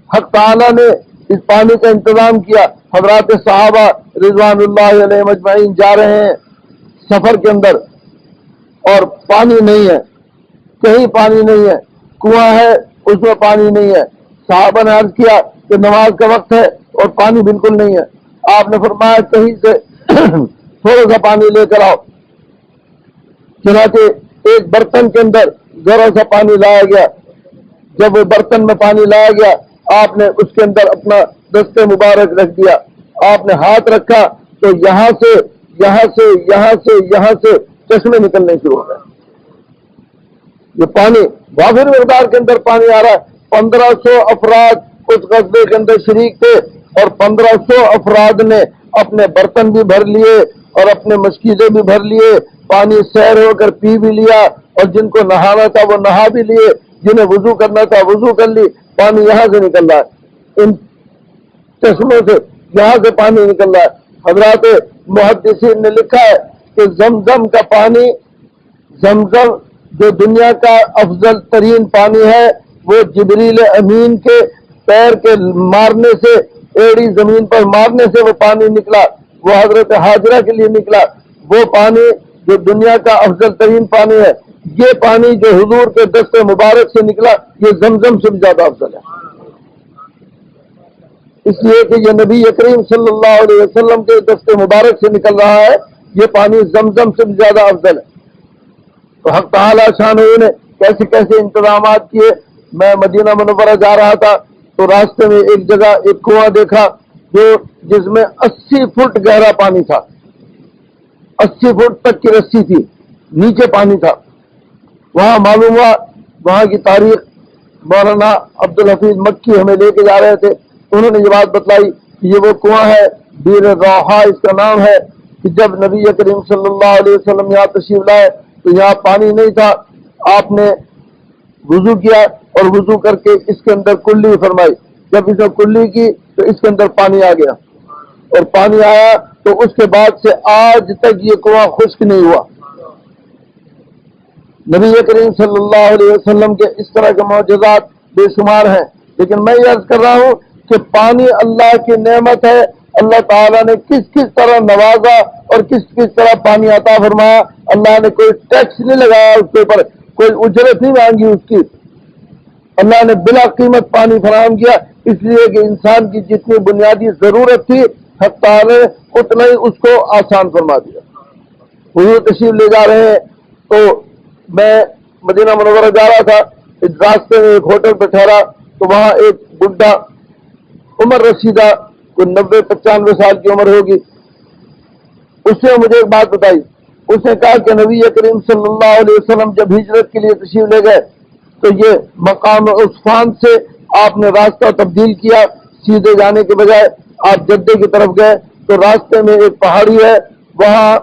حق تعالیٰ نے اس پانی کا انتظام کیا. حضرات صحابہ رضوان اللہ علیہ مجمعین جا رہے ہیں سفر کے اندر اور پانی نہیں ہے، کہیں پانی نہیں ہے، کنواں ہے اس میں پانی نہیں ہے. صحابہ نے عرض کیا کہ نماز کا وقت ہے اور پانی بالکل نہیں ہے. آپ نے فرمایا کہیں سے تھوڑا سا پانی لے کر آؤ. چنانچہ ایک برتن کے اندر ذرا سا پانی لایا گیا. جب وہ برتن میں پانی لایا گیا آپ نے اس کے اندر اپنا دست مبارک رکھ دیا. آپ نے ہاتھ رکھا تو یہاں سے یہاں سے یہاں سے یہاں سے چشمے نکلنے شروع ہو گئے. یہ پانی وافر مقدار کے اندر پانی آ رہا ہے. 1500 افراد اس غزوے کے اندر شریک تھے اور 1500 افراد نے اپنے برتن بھی بھر لیے اور اپنے مشکیزیں بھی بھر لیے. پانی سیر ہو کر پی بھی لیا اور جن کو نہانا تھا وہ نہا بھی لیے، جنہیں وضو کرنا تھا وضو کر لی. پانی یہاں سے نکل رہا ہے، ان چشموں سے یہاں سے پانی نکل رہا ہے. حضرات محدثین نے لکھا ہے کہ زمزم کا پانی، زمزم جو دنیا کا افضل ترین پانی ہے، وہ جبریل امین کے پیر کے مارنے سے، ایڑی زمین پر مارنے سے وہ پانی نکلا، وہ حضرت حاجرہ کے لیے نکلا. وہ پانی جو دنیا کا افضل ترین پانی ہے، یہ پانی جو حضور کے دست مبارک سے نکلا یہ زمزم سے بھی زیادہ افضل ہے. اس لیے کہ یہ نبی کریم صلی اللہ علیہ وسلم کے دست مبارک سے نکل رہا ہے، یہ پانی زمزم سے بھی زیادہ افضل ہے. تو حق تعالی شان نے کیسے کیسے انتظامات کیے. میں مدینہ منورہ جا رہا تھا تو راستے میں ایک جگہ ایک کنواں دیکھا جس میں 80 فٹ گہرا پانی تھا. 80 فٹ تک کی رسی تھی، نیچے پانی تھا. وہاں معلوم ہوا، وہاں کی تاریخ مولانا عبدالحفیظ مکی ہمیں لے کے جا رہے تھے. انہوں نے یہ بات بتلائی کہ یہ وہ کنواں ہے، بیر روحا اس کا نام ہے، کہ جب نبی کریم صلی اللہ علیہ وسلم یہاں تشریف لائے تو یہاں پانی نہیں تھا. آپ نے وضو کیا اور وضو کر کے اس کے اندر کلی فرمائی. جب اس نے کلی کی تو اس کے اندر پانی آ گیا. اور پانی آیا تو اس کے بعد سے آج تک یہ کنواں خشک نہیں ہوا۔ نبی کریم صلی اللہ علیہ وسلم کے اس طرح کے معجزات بے شمار ہیں، لیکن میں یہ عرض کر رہا ہوں کہ پانی اللہ کی نعمت ہے۔ اللہ تعالیٰ نے کس کس طرح نوازا اور کس کس طرح پانی عطا فرمایا۔ اللہ نے کوئی ٹیکس نہیں لگایا اس کے اوپر، کوئی اجرت نہیں مانگی اس کی۔ اللہ نے بلا قیمت پانی فراہم کیا، اس لیے کہ انسان کی جتنی بنیادی ضرورت تھی حق تعالیٰ نے اتنا ہی اس کو آسان فرما دیا۔ حضور تشریف لے جا رہے ہیں تو میں مدینہ منورہ جا رہا تھا، راستے میں ایک ہوٹل پہ ٹھہرا تو وہاں ایک بڈھا عمر رسیدہ کوئی 90-95 سال کی عمر ہوگی، اس نے مجھے ایک بات بتائی۔ اس نے کہا کہ نبی کریم صلی اللہ علیہ وسلم جب ہجرت کے لیے تشریف لے گئے تو یہ مقام عصفان سے آپ نے راستہ تبدیل کیا، سیدھے جانے کے بجائے آپ جدے کی طرف گئے تو راستے میں ایک پہاڑی ہے، وہاں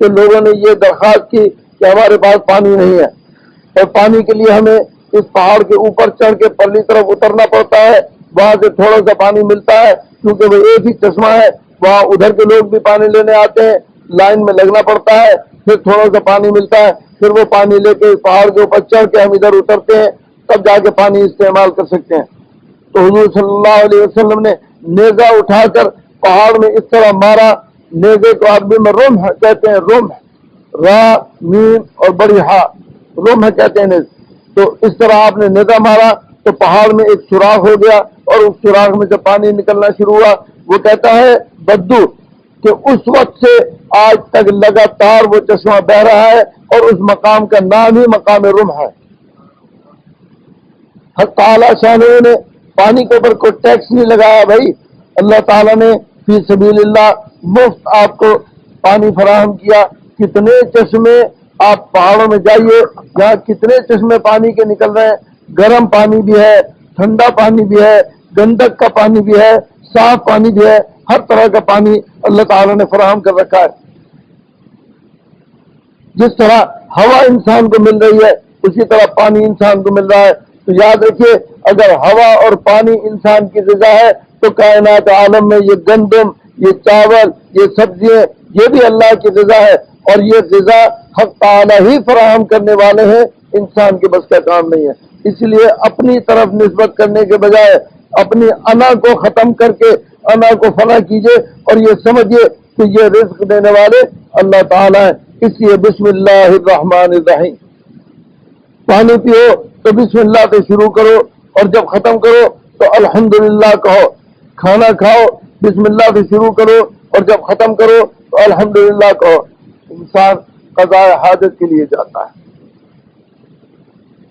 کے لوگوں نے یہ درخواست کی کہ ہمارے پاس پانی نہیں ہے اور پانی کے لیے ہمیں اس پہاڑ کے اوپر چڑھ کے پرلی طرف اترنا پڑتا ہے، وہاں سے تھوڑا سا پانی ملتا ہے کیونکہ وہ ایک ہی چشمہ ہے، وہاں ادھر کے لوگ بھی پانی لینے آتے ہیں، لائن میں لگنا پڑتا ہے، پھر تھوڑا سا پانی ملتا ہے، پھر وہ پانی لے کے پہاڑ کے اوپر چڑھ کے ہم ادھر اترتے ہیں، تب جا کے پانی استعمال کر سکتے ہیں۔ تو حضور صلی اللہ علیہ وسلم نے نیزہ اٹھا کر پہاڑ میں اس طرح مارا، نیزے کو عربی میں رمح کہتے ہیں، رمح، را میم اور بڑی ہا، رمح کہتے ہیں نیزے۔ تو اس طرح آپ نے نیزہ مارا تو پہاڑ میں ایک سوراخ ہو گیا اور اس سوراخ میں سے پانی نکلنا شروع ہوا۔ وہ کہتا ہے بدو کہ اس وقت سے آج تک لگاتار وہ چشمہ بہ رہا ہے اور اس مقام کا نام ہی مقام رمح ہے۔ حق تعالیٰ شاہ نے پانی کے اوپر کوئی ٹیکس نہیں لگایا بھائی، اللہ تعالیٰ نے فی سبیل اللہ مفت آپ کو پانی فراہم کیا۔ کتنے چشمے آپ پہاڑوں میں جائیے، یہاں کتنے چشمے پانی کے نکل رہے ہیں، گرم پانی بھی ہے، ٹھنڈا پانی بھی ہے، گندک کا پانی بھی ہے، صاف پانی بھی ہے، ہر طرح کا پانی اللہ تعالیٰ نے فراہم کر رکھا ہے۔ جس طرح ہوا انسان کو مل رہی ہے اسی طرح پانی انسان کو مل رہا ہے۔ تو یاد رکھیے اگر ہوا اور پانی انسان کی غذا ہے تو کائنات عالم میں یہ گندم، یہ چاول، یہ سبزیاں، یہ بھی اللہ کی غذا ہے اور یہ غذا حق تعالیٰ ہی فراہم کرنے والے ہیں، انسان کے بس کا کام نہیں ہے۔ اس لیے اپنی طرف نسبت کرنے کے بجائے اپنی انا کو ختم کر کے انا کو فنا کیجئے اور یہ سمجھیے کہ یہ رزق دینے والے اللہ تعالیٰ ہیں۔ اس لیے بسم اللہ الرحمن الرحیم، پانی پیو تو بسم اللہ سے شروع کرو اور جب ختم کرو تو الحمدللہ کہو، کھانا کھاؤ بسم اللہ سے شروع کرو اور جب ختم کرو تو الحمدللہ کہو۔ انسان قضاء حاجت کے لیے جاتا ہے،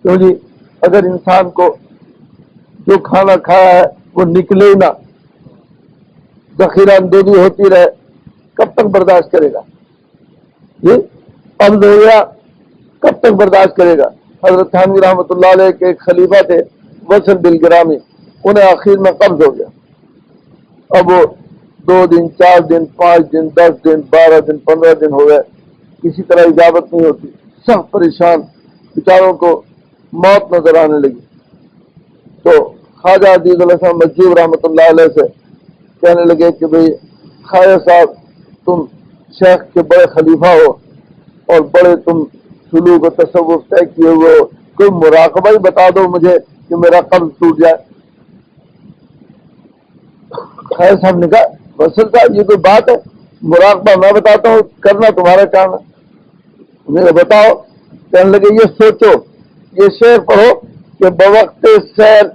کیوں جی اگر انسان کو جو کھانا کھایا ہے وہ نکلے نہ، ذخیرہ اندوزی ہوتی رہے، کب تک برداشت کرے گا؟ یہ قبض ہو گیا کب تک برداشت کرے گا؟ حضرت تھانوی رحمۃ اللہ علیہ کے ایک خلیفہ تھے وصل بالگرامی، انہیں آخر میں قبض ہو گیا۔ اب وہ 2 دن 4 دن 5 دن 10 دن 12 دن 15 دن ہو گئے، کسی طرح اجابت نہیں ہوتی، سخت پریشان، بیچاروں کو موت نظر آنے لگی۔ تو خواجہ عزیز الحسن مجذوب رحمۃ اللہ علیہ سے کہنے لگے کہ بھئی خواجہ صاحب تم شیخ کے بڑے خلیفہ ہو اور بڑے تم سلوک و تصوف طے کیے ہوئے ہو، کوئی مراقبہ ہی بتا دو مجھے کہ میرا قبض ٹوٹ جائے۔ خواجہ صاحب نے کہا وصل صاحب یہ کوئی بات ہے، مراقبہ میں بتاتا ہوں، کرنا تمہارا کام ہے۔ میرے بتاؤ، کہنے لگے یہ سوچو، یہ شعر پڑھو کہ بوقت سیل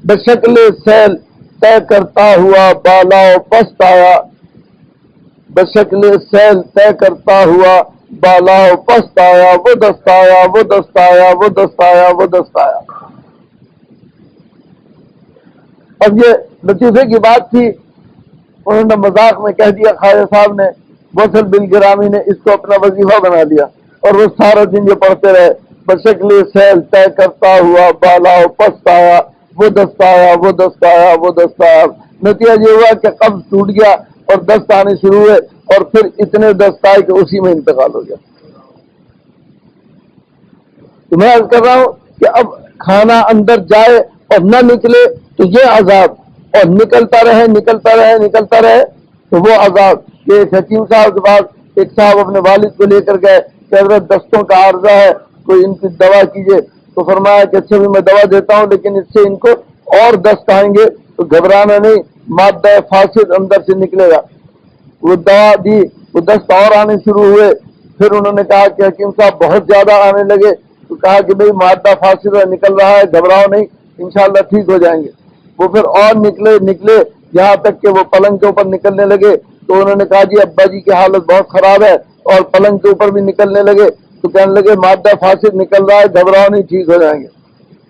بشکل سیل طے کرتا ہوا بالا و پست آیا، بشکل سیل طے کرتا ہوا بالا و پست آیا، وہ دست آیا وہ دست آیا وہ دست آیا وہ دست آیا۔ اب یہ لطیفے کی بات تھی، انہوں نے مذاق میں کہہ دیا، خواجہ صاحب نے وصل بالگرامی نے اس کو اپنا وظیفہ بنا دیا اور وہ سارا دن یہ پڑھتے رہے، بشکل سیل طے کرتا ہوا بالا و پست آیا، وہ دست آیا وہ دست آیا وہ دست آیا۔ نتیجہ یہ ہوا کہ قبض ٹوٹ گیا اور دست آنے شروع ہوئے اور پھر اتنے دست آئے کہ اسی میں انتقال ہو گیا۔ تو میں عرض کر رہا ہوں کہ اب کھانا اندر جائے اور نہ نکلے تو یہ عذاب، اور نکلتا رہے نکلتا رہے نکلتا رہے تو وہ عذاب کہ ایک حکیم صاحب کے پاس ایک صاحب اپنے والد کو لے کر گئے کہ حضرت دستوں کا عارضہ ہے، کوئی ان کی دوا کیجیے. تو فرمایا کہ اچھا بھی میں دوا دیتا ہوں لیکن اس سے ان کو اور دست آئیں گے تو گھبرانا نہیں، مادہ فاسد اندر سے نکلے گا. وہ دوا دی، وہ دست اور آنے شروع ہوئے. پھر انہوں نے کہا کہ حکیم صاحب بہت زیادہ آنے لگے تو کہا کہ بھئی مادہ فاسد نکل رہا ہے، گھبراؤ نہیں، انشاءاللہ ٹھیک ہو جائیں گے. وہ پھر اور نکلے یہاں تک کہ وہ پلنگ کے اوپر نکلنے لگے. تو انہوں نے کہا جی ابا جی کی حالت بہت خراب ہے، اور پلنگ کے اوپر بھی نکلنے لگے. تو کہنے لگے مادہ فاسد نکل رہا ہے، گھبراؤ نہیں، ٹھیک ہو جائیں گے.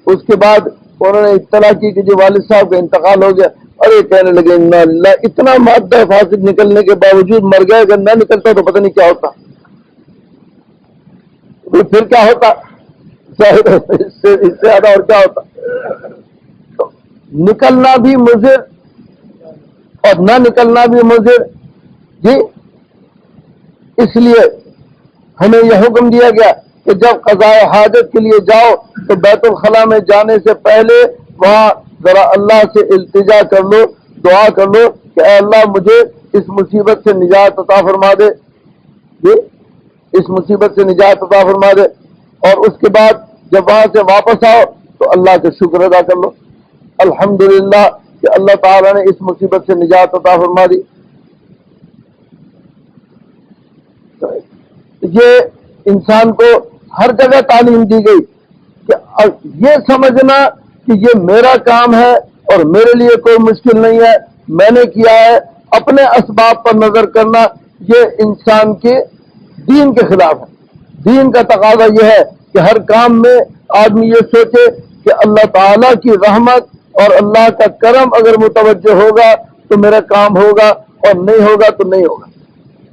اس کے بعد انہوں نے اطلاع کی کہ جو والد صاحب کا انتقال ہو گیا. ارے کہنے لگے انا اللہ، اتنا مادہ فاسد نکلنے کے باوجود مر گئے، اگر نہ نکلتا تو پتہ نہیں کیا ہوتا. پھر کیا ہوتا، اس سے زیادہ اور کیا ہوتا. نکلنا بھی مضر اور نہ نکلنا بھی مضر. جی اس لیے ہمیں یہ حکم دیا گیا کہ جب قضاء حاجت کے لیے جاؤ تو بیت الخلاء میں جانے سے پہلے وہاں ذرا اللہ سے التجا کر لو، دعا کر لو کہ اے اللہ مجھے اس مصیبت سے نجات عطا فرما دے، جی اس مصیبت سے نجات عطا فرما دے. اور اس کے بعد جب وہاں سے واپس آؤ تو اللہ کا شکر ادا کر لو، الحمدللہ کہ اللہ تعالیٰ نے اس مصیبت سے نجات عطا فرما دی. یہ انسان کو ہر جگہ تعلیم دی گئی کہ یہ سمجھنا کہ یہ میرا کام ہے اور میرے لیے کوئی مشکل نہیں ہے، میں نے کیا ہے. اپنے اسباب پر نظر کرنا یہ انسان کے دین کے خلاف ہے. دین کا تقاضا یہ ہے کہ ہر کام میں آدمی یہ سوچے کہ اللہ تعالیٰ کی رحمت اور اللہ کا کرم اگر متوجہ ہوگا تو میرا کام ہوگا، اور نہیں ہوگا تو نہیں ہوگا.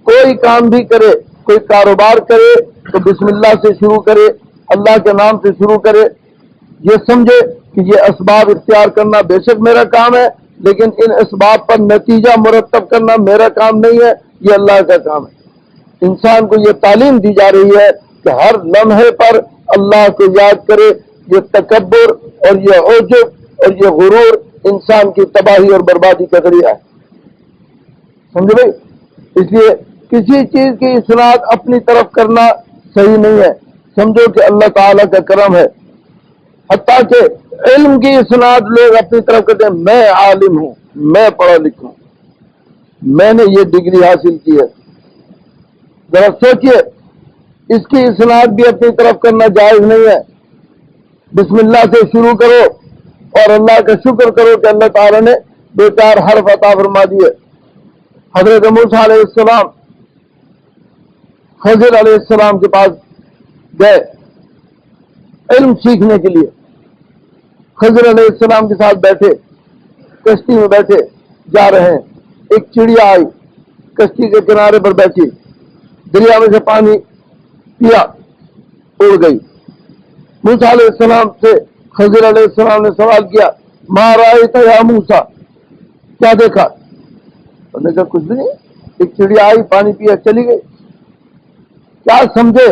کوئی کام بھی کرے، کوئی کاروبار کرے تو بسم اللہ سے شروع کرے، اللہ کے نام سے شروع کرے. یہ سمجھے کہ یہ اسباب اختیار کرنا بے شک میرا کام ہے، لیکن ان اسباب پر نتیجہ مرتب کرنا میرا کام نہیں ہے، یہ اللہ کا کام ہے. انسان کو یہ تعلیم دی جا رہی ہے کہ ہر لمحے پر اللہ کو یاد کرے. یہ تکبر اور یہ عجب اور یہ غرور انسان کی تباہی اور بربادی کا ذریعہ ہے. سمجھے بھائی؟ اس لیے کسی چیز کی اصلاح اپنی طرف کرنا صحیح نہیں ہے. سمجھو کہ اللہ تعالیٰ کا کرم ہے. حتیٰ کہ علم کی اصلاح لوگ اپنی طرف کرتے ہیں، میں عالم ہوں، میں پڑھا لکھا ہوں، میں نے یہ ڈگری حاصل کی ہے. ذرا سوچئے، اس کی اصلاح بھی اپنی طرف کرنا جائز نہیں ہے. بسم اللہ سے شروع کرو اور اللہ کا شکر کرو کہ اللہ تعالیٰ نے دو چار حرف عطا فرما دیے. حضرت موسیٰ علیہ السلام خضر علیہ السلام کے پاس گئے علم سیکھنے کے لیے. خضر علیہ السلام کے ساتھ بیٹھے، کشتی میں بیٹھے جا رہے ہیں. ایک چڑیا آئی، کشتی کے کنارے پر بیٹھی، دریا میں سے پانی پیا، اڑ گئی. موسیٰ علیہ السلام سے خضر علیہ السلام نے سوال کیا، ما رأیت یا موسیٰ، کیا دیکھا؟ انہوں نے کہا کچھ بھی نہیں، ایک چڑیا آئی، پانی پیا، چلی گئی. کیا سمجھے؟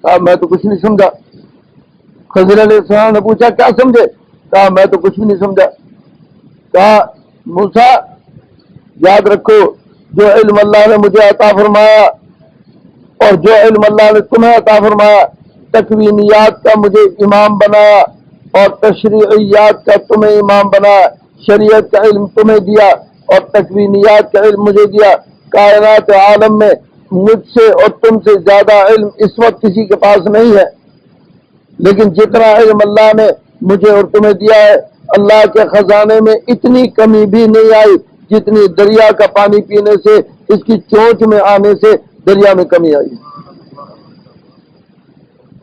کہا میں تو کچھ نہیں سمجھا. خضر علیہ السلام نے پوچھا کیا سمجھے؟ کہا میں تو کچھ بھی نہیں سمجھا. کہا موسیٰ یاد رکھو، جو علم اللہ نے مجھے عطا فرمایا اور جو علم اللہ نے تمہیں عطا فرمایا، تکوینیات کا مجھے امام بنایا اور تشریعیات کا تمہیں امام بنایا. شریعت کا علم تمہیں دیا اور تکوینیات کا علم مجھے دیا. کائنات عالم میں مجھ سے اور تم سے زیادہ علم اس وقت کسی کے پاس نہیں ہے، لیکن جتنا علم اللہ نے مجھے اور تمہیں دیا ہے، اللہ کے خزانے میں اتنی کمی بھی نہیں آئی جتنی دریا کا پانی پینے سے، اس کی چونچ میں آنے سے دریا میں کمی آئی.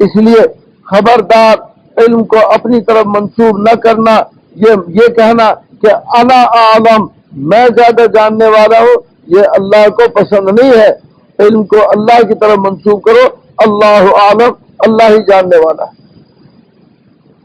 اس لیے خبردار علم کو اپنی طرف منسوب نہ کرنا. یہ کہنا کہ انا عالم، میں زیادہ جاننے والا ہوں، یہ اللہ کو پسند نہیں ہے. علم کو اللہ کی طرف منسوب کرو، اللہ عالم، اللہ ہی جاننے والا ہے.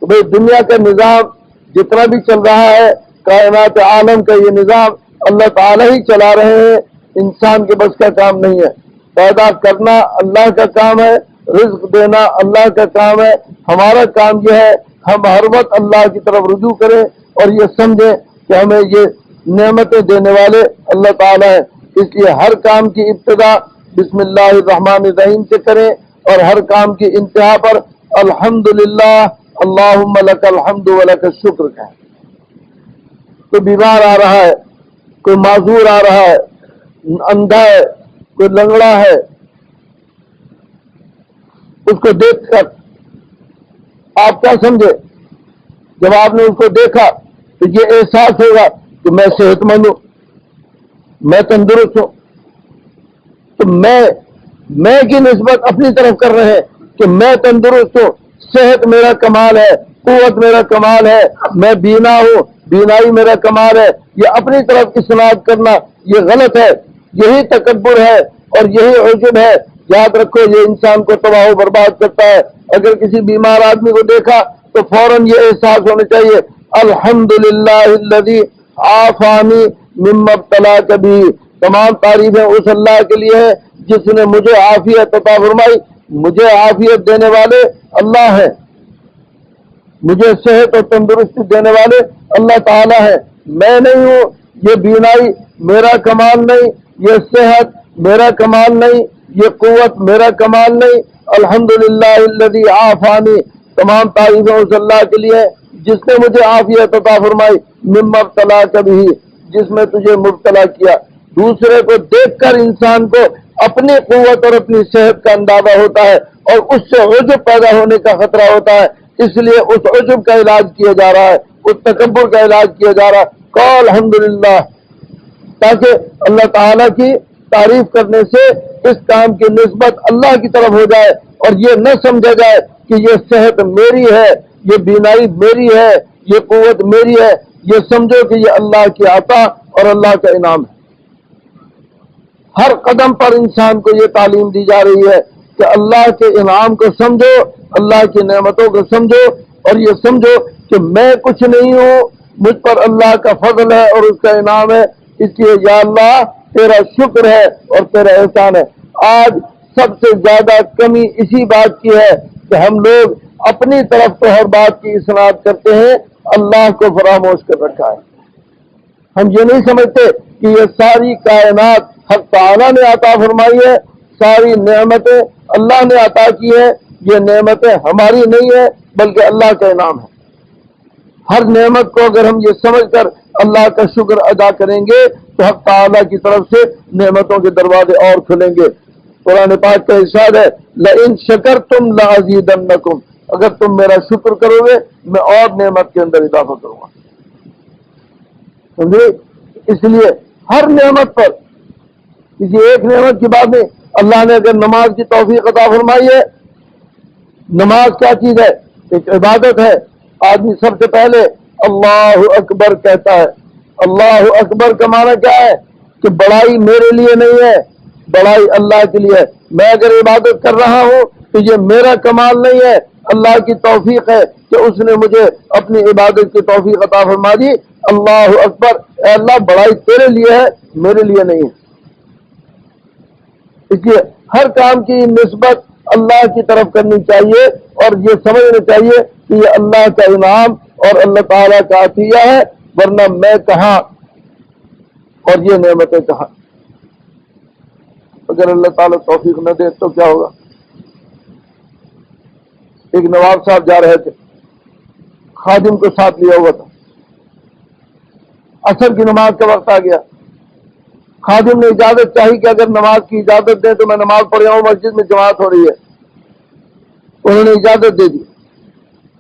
تو بھئی دنیا کا نظام جتنا بھی چل رہا ہے، کائنات عالم کا یہ نظام اللہ تعالیٰ ہی چلا رہے ہیں، انسان کے بس کا کام نہیں ہے. پیدا کرنا اللہ کا کام ہے، رزق دینا اللہ کا کام ہے. ہمارا کام یہ ہے ہم ہر وقت اللہ کی طرف رجوع کریں اور یہ سمجھیں کہ ہمیں یہ نعمتیں دینے والے اللہ تعالیٰ ہیں، اس لیے ہر کام کی ابتدا بسم اللہ الرحمن الرحیم سے کریں اور ہر کام کی انتہا پر الحمدللہ اللہم لک الحمد ولک الشکر کہیں۔ کوئی بیمار آ رہا ہے، کوئی معذور آ رہا ہے، اندھا ہے، کوئی لنگڑا ہے، اس کو دیکھ کر آپ کیا سمجھے؟ جب آپ نے اس کو دیکھا تو یہ احساس ہوگا کہ میں صحت مند ہوں، میں تندرست ہوں، تو میں کی نسبت اپنی طرف کر رہے ہیں کہ میں تندرست ہوں، صحت میرا کمال ہے، قوت میرا کمال ہے، میں بینا ہوں، بینائی میرا کمال ہے، یہ اپنی طرف اسناد کرنا یہ غلط ہے، یہی تکبر ہے اور یہی عجب ہے۔ یاد رکھو یہ انسان کو تباہ و برباد کرتا ہے۔ اگر کسی بیمار آدمی کو دیکھا تو فوراً یہ احساس ہونا چاہیے الحمدللہ الذی عافانی مما ابتلاک بہ، تمام تعریفیں اس اللہ کے لیے ہیں جس نے مجھے عافیت عطا فرمائی۔ مجھے عافیت دینے والے اللہ ہیں، مجھے صحت اور تندرستی دینے والے اللہ تعالیٰ ہیں، میں نہیں ہوں۔ یہ بینائی میرا کمال نہیں، یہ صحت میرا کمال نہیں، یہ قوت میرا کمال نہیں۔ الحمدللہ الذی عافانی، تمام تعریفیں اس اللہ کے لیے جس نے مجھے عافیت عطا فرمائی مما ابتلاک بہ، جس میں تجھے مبتلا کیا۔ دوسرے کو دیکھ کر انسان کو اپنی قوت اور اپنی صحت کا اندازہ ہوتا ہے اور اس سے عجب پیدا ہونے کا خطرہ ہوتا ہے، اس لیے اس عجب کا علاج کیا جا رہا ہے، اس تکبر کا علاج کیا جا رہا ہے۔ قال الحمدللہ، تاکہ اللہ تعالیٰ کی تعریف کرنے سے اس کام کی نسبت اللہ کی طرف ہو جائے اور یہ نہ سمجھا جائے کہ یہ صحت میری ہے، یہ بینائی میری ہے، یہ قوت میری ہے۔ یہ سمجھو کہ یہ اللہ کی عطا اور اللہ کا انعام ہے۔ ہر قدم پر انسان کو یہ تعلیم دی جا رہی ہے کہ اللہ کے انعام کو سمجھو، اللہ کی نعمتوں کو سمجھو اور یہ سمجھو کہ میں کچھ نہیں ہوں، مجھ پر اللہ کا فضل ہے اور اس کا انعام ہے، اس لیے یا اللہ تیرا شکر ہے اور تیرا احسان ہے۔ آج سب سے زیادہ کمی اسی بات کی ہے کہ ہم لوگ اپنی طرف تو ہر بات کی اسناد کرتے ہیں، اللہ کو فراموش کر رکھا ہے۔ ہم یہ نہیں سمجھتے کہ یہ ساری کائنات حق تعالیٰ نے عطا فرمائی ہے، ساری نعمتیں اللہ نے عطا کی ہیں، یہ نعمتیں ہماری نہیں ہیں بلکہ اللہ کا انعام ہے۔ ہر نعمت کو اگر ہم یہ سمجھ کر اللہ کا شکر ادا کریں گے تو حق تعالیٰ کی طرف سے نعمتوں کے دروازے اور کھلیں گے۔ قرآن پاک کا ارشاد ہے لئن شکرتم لازیدنکم، اگر تم میرا شکر کرو گے میں اور نعمت کے اندر اضافہ کروں گا۔ سمجھے؟ اس لیے ہر نعمت پر کسی ایک نعمت کی بات نہیں۔ اللہ نے اگر نماز کی توفیق عطا فرمائی ہے، نماز کیا چیز ہے؟ ایک عبادت ہے۔ آدمی سب سے پہلے اللہ اکبر کہتا ہے۔ اللہ اکبر کا معنی کیا ہے؟ کہ بڑائی میرے لیے نہیں ہے، بڑائی اللہ کے لیے ہے۔ میں اگر عبادت کر رہا ہوں تو یہ میرا کمال نہیں ہے، اللہ کی توفیق ہے کہ اس نے مجھے اپنی عبادت کی توفیق عطا فرما دی۔ اللہ اکبر، اے اللہ بڑائی تیرے لیے ہے، میرے لیے نہیں ہے۔ اس لیے ہر کام کی نسبت اللہ کی طرف کرنی چاہیے اور یہ سمجھنا چاہیے کہ یہ اللہ کا انعام اور اللہ تعالیٰ کا عطیہ ہے، ورنہ میں کہاں اور یہ نعمتیں کہاں۔ اگر اللہ تعالیٰ توفیق نہ دے تو کیا ہوگا؟ ایک نواب صاحب جا رہے تھے، خادم کو ساتھ لیا ہوا تھا، عصر کی نماز کا وقت آ گیا، خادم نے اجازت چاہی کہ اگر نماز کی اجازت دیں تو میں نماز پڑھ رہا ہوں، مسجد میں جماعت ہو رہی ہے۔ انہوں نے اجازت دے دی،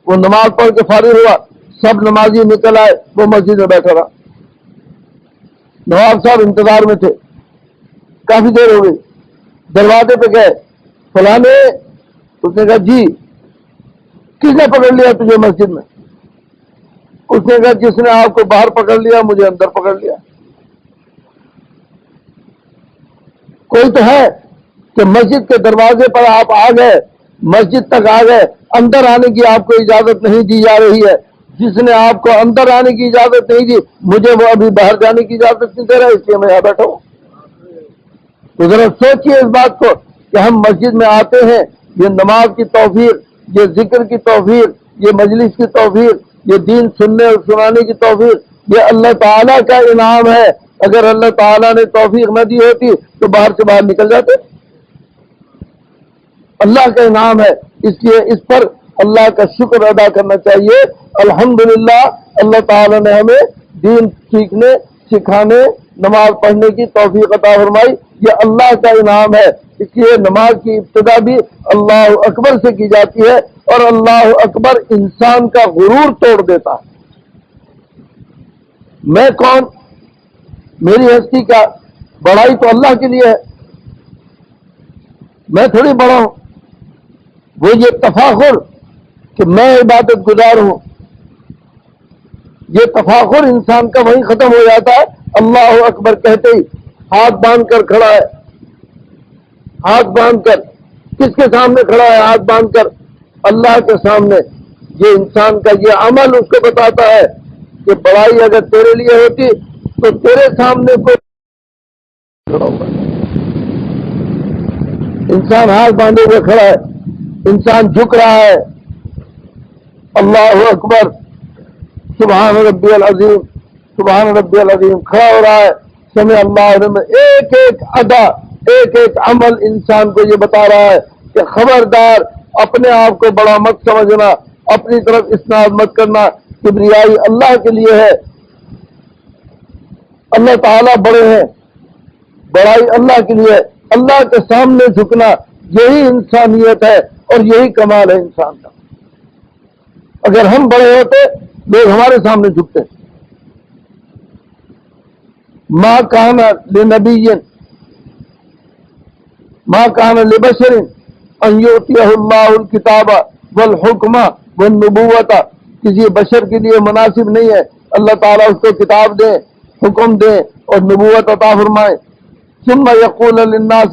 وہ نماز پڑھ کے فارغ ہوا، سب نمازی نکل آئے، وہ مسجد میں بیٹھا رہا۔ نواب صاحب انتظار میں تھے، کافی دیر ہو گئی، دروازے پہ گئے، فلاں نے، اس نے کہا جی، کس نے پکڑ لیا تجھے مسجد میں؟ اس نے کہا جس نے آپ کو باہر پکڑ لیا مجھے اندر پکڑ لیا۔ کوئی تو ہے کہ مسجد کے دروازے پر آپ آ گئے، مسجد تک آ گئے، اندر آنے کی آپ کو اجازت نہیں دی جا رہی ہے۔ جس نے آپ کو اندر آنے کی اجازت نہیں دی مجھے وہ ابھی باہر جانے کی اجازت نہیں دے رہا، اس لیے میں یہاں بیٹھا ہوں۔ تو ذرا سوچئے اس بات کو کہ ہم مسجد میں آتے ہیں، یہ نماز کی توفیق، یہ ذکر کی توفیق، یہ مجلس کی توفیق، یہ دین سننے اور سنانے کی توفیق یہ اللہ تعالیٰ کا انعام ہے. اگر اللہ تعالیٰ نے توفیق نہ دی ہوتی تو باہر سے باہر نکل جاتے. اللہ کا انعام ہے، اس لیے اس پر اللہ کا شکر ادا کرنا چاہیے. الحمدللہ اللہ تعالیٰ نے ہمیں دین سیکھنے، سکھانے، نماز پڑھنے کی توفیق عطا فرمائی. یہ اللہ کا انعام ہے. اس لیے نماز کی ابتدا بھی اللہ اکبر سے کی جاتی ہے، اور اللہ اکبر انسان کا غرور توڑ دیتا ہے. میں کون؟ میری ہستی کا بڑائی تو اللہ کے لیے ہے، میں تھوڑی بڑا ہوں. وہ یہ تفاخر کہ میں عبادت گزار ہوں، یہ تفاخر انسان کا وہیں ختم ہو جاتا ہے. اللہ اکبر کہتے ہی ہاتھ باندھ کر کھڑا ہے. ہاتھ باندھ کر کس کے سامنے کھڑا ہے؟ ہاتھ باندھ کر اللہ کے سامنے. یہ انسان کا یہ عمل اس کو بتاتا ہے کہ بڑائی اگر تیرے لیے ہوتی تو تیرے سامنے کوئی کھڑا ہوگا. انسان ہاتھ باندھے ہوئے کھڑا ہے، انسان جھک رہا ہے. اللہ اکبر، سبحان ربی العظیم، سبحان ربی العظیم کھڑا ہو رہا ہے. سمع اللہ لمن. ایک ایک ادا، ایک ایک عمل انسان کو یہ بتا رہا ہے کہ خبردار اپنے آپ کو بڑا مت سمجھنا، اپنی طرف اسناد مت کرنا. کبریائی اللہ کے لیے ہے، اللہ تعالیٰ بڑے ہیں. بڑائی اللہ کے لیے ہے. اللہ کے سامنے جھکنا یہی انسانیت ہے اور یہی کمال ہے انسان کا. اگر ہم بڑے ہوتے لوگ ہمارے سامنے جھکتے. ما کان لنبی ما کان لبشر ان یؤتیہ اللہ الکتاب والحکم والنبوۃ. کسی بشر کے لیے مناسب نہیں ہے اللہ تعالیٰ اس کو کتاب دے، حکم دے اور نبوت عطا فرمائے. ثم یقول للناس،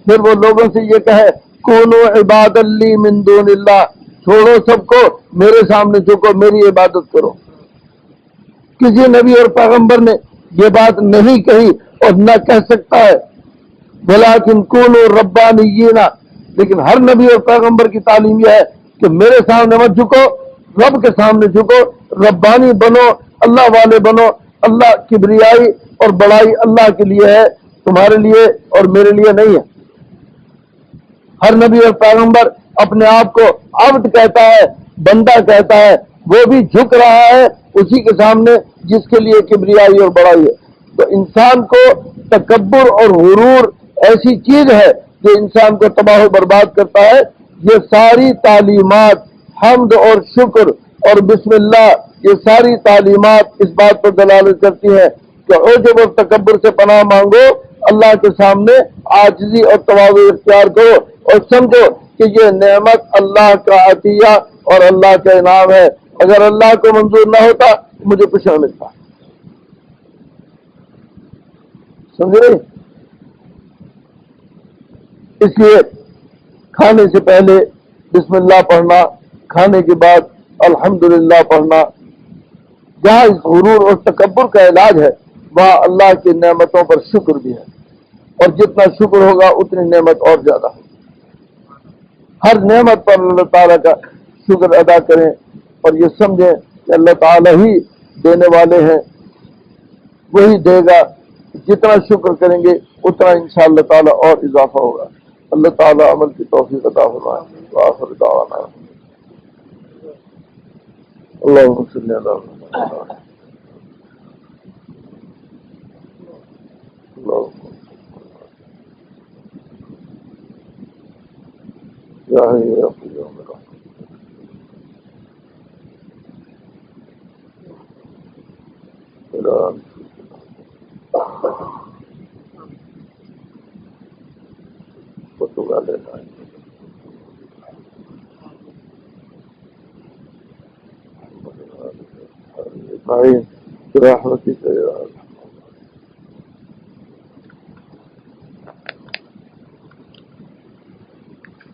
پھر وہ لوگوں سے یہ کہے کونوا عبادا لی من دون اللہ، چھوڑو سب کو، میرے سامنے جھکو، میری عبادت کرو. کسی نبی اور پیغمبر نے یہ بات نہیں کہی اور نہ کہہ سکتا ہے. ولیکن کونوا ربانیین، لیکن ہر نبی اور پیغمبر کی تعلیم یہ ہے کہ میرے سامنے مت جھکو، رب کے سامنے جھکو، ربانی بنو، اللہ والے بنو. اللہ کبریائی اور بڑائی اللہ کے لیے ہے، تمہارے لیے اور میرے لیے نہیں ہے. ہر نبی اور پیغمبر اپنے آپ کو عبد کہتا ہے، بندہ کہتا ہے. وہ بھی جھک رہا ہے اسی کے سامنے جس کے لیے کبریائی اور بڑائی ہے. تو انسان کو تکبر اور غرور ایسی چیز ہے جو انسان کو تباہ و برباد کرتا ہے. یہ ساری تعلیمات حمد اور شکر اور بسم اللہ، یہ ساری تعلیمات اس بات پر دلالت کرتی ہیں کہ عجب اور تکبر سے پناہ مانگو، اللہ کے سامنے عاجزی اور تواضع اختیار کرو اور سمجھو کہ یہ نعمت اللہ کا عطیہ اور اللہ کا انعام ہے. اگر اللہ کو منظور نہ ہوتا تو مجھے کچھ نہ ملتا. سمجھ رہے؟ اس لیے کھانے سے پہلے بسم اللہ پڑھنا، کھانے کے بعد الحمدللہ پڑھنا. جہاں اس غرور اور تکبر کا علاج ہے وہاں اللہ کی نعمتوں پر شکر بھی ہے، اور جتنا شکر ہوگا اتنی نعمت اور زیادہ ہوگی. ہر نعمت پر اللہ تعالیٰ کا شکر ادا کریں اور یہ سمجھیں کہ اللہ تعالیٰ ہی دینے والے ہیں، وہی دے گا. جتنا شکر کریں گے اتنا انشاءاللہ تعالیٰ اور اضافہ ہوگا. اللہ تعالیٰ عمل کی توفیق عطا فرمائے. وآخر دعوانا اللہم صلی علی محمد. یا حی یا قیوم برحمتك يا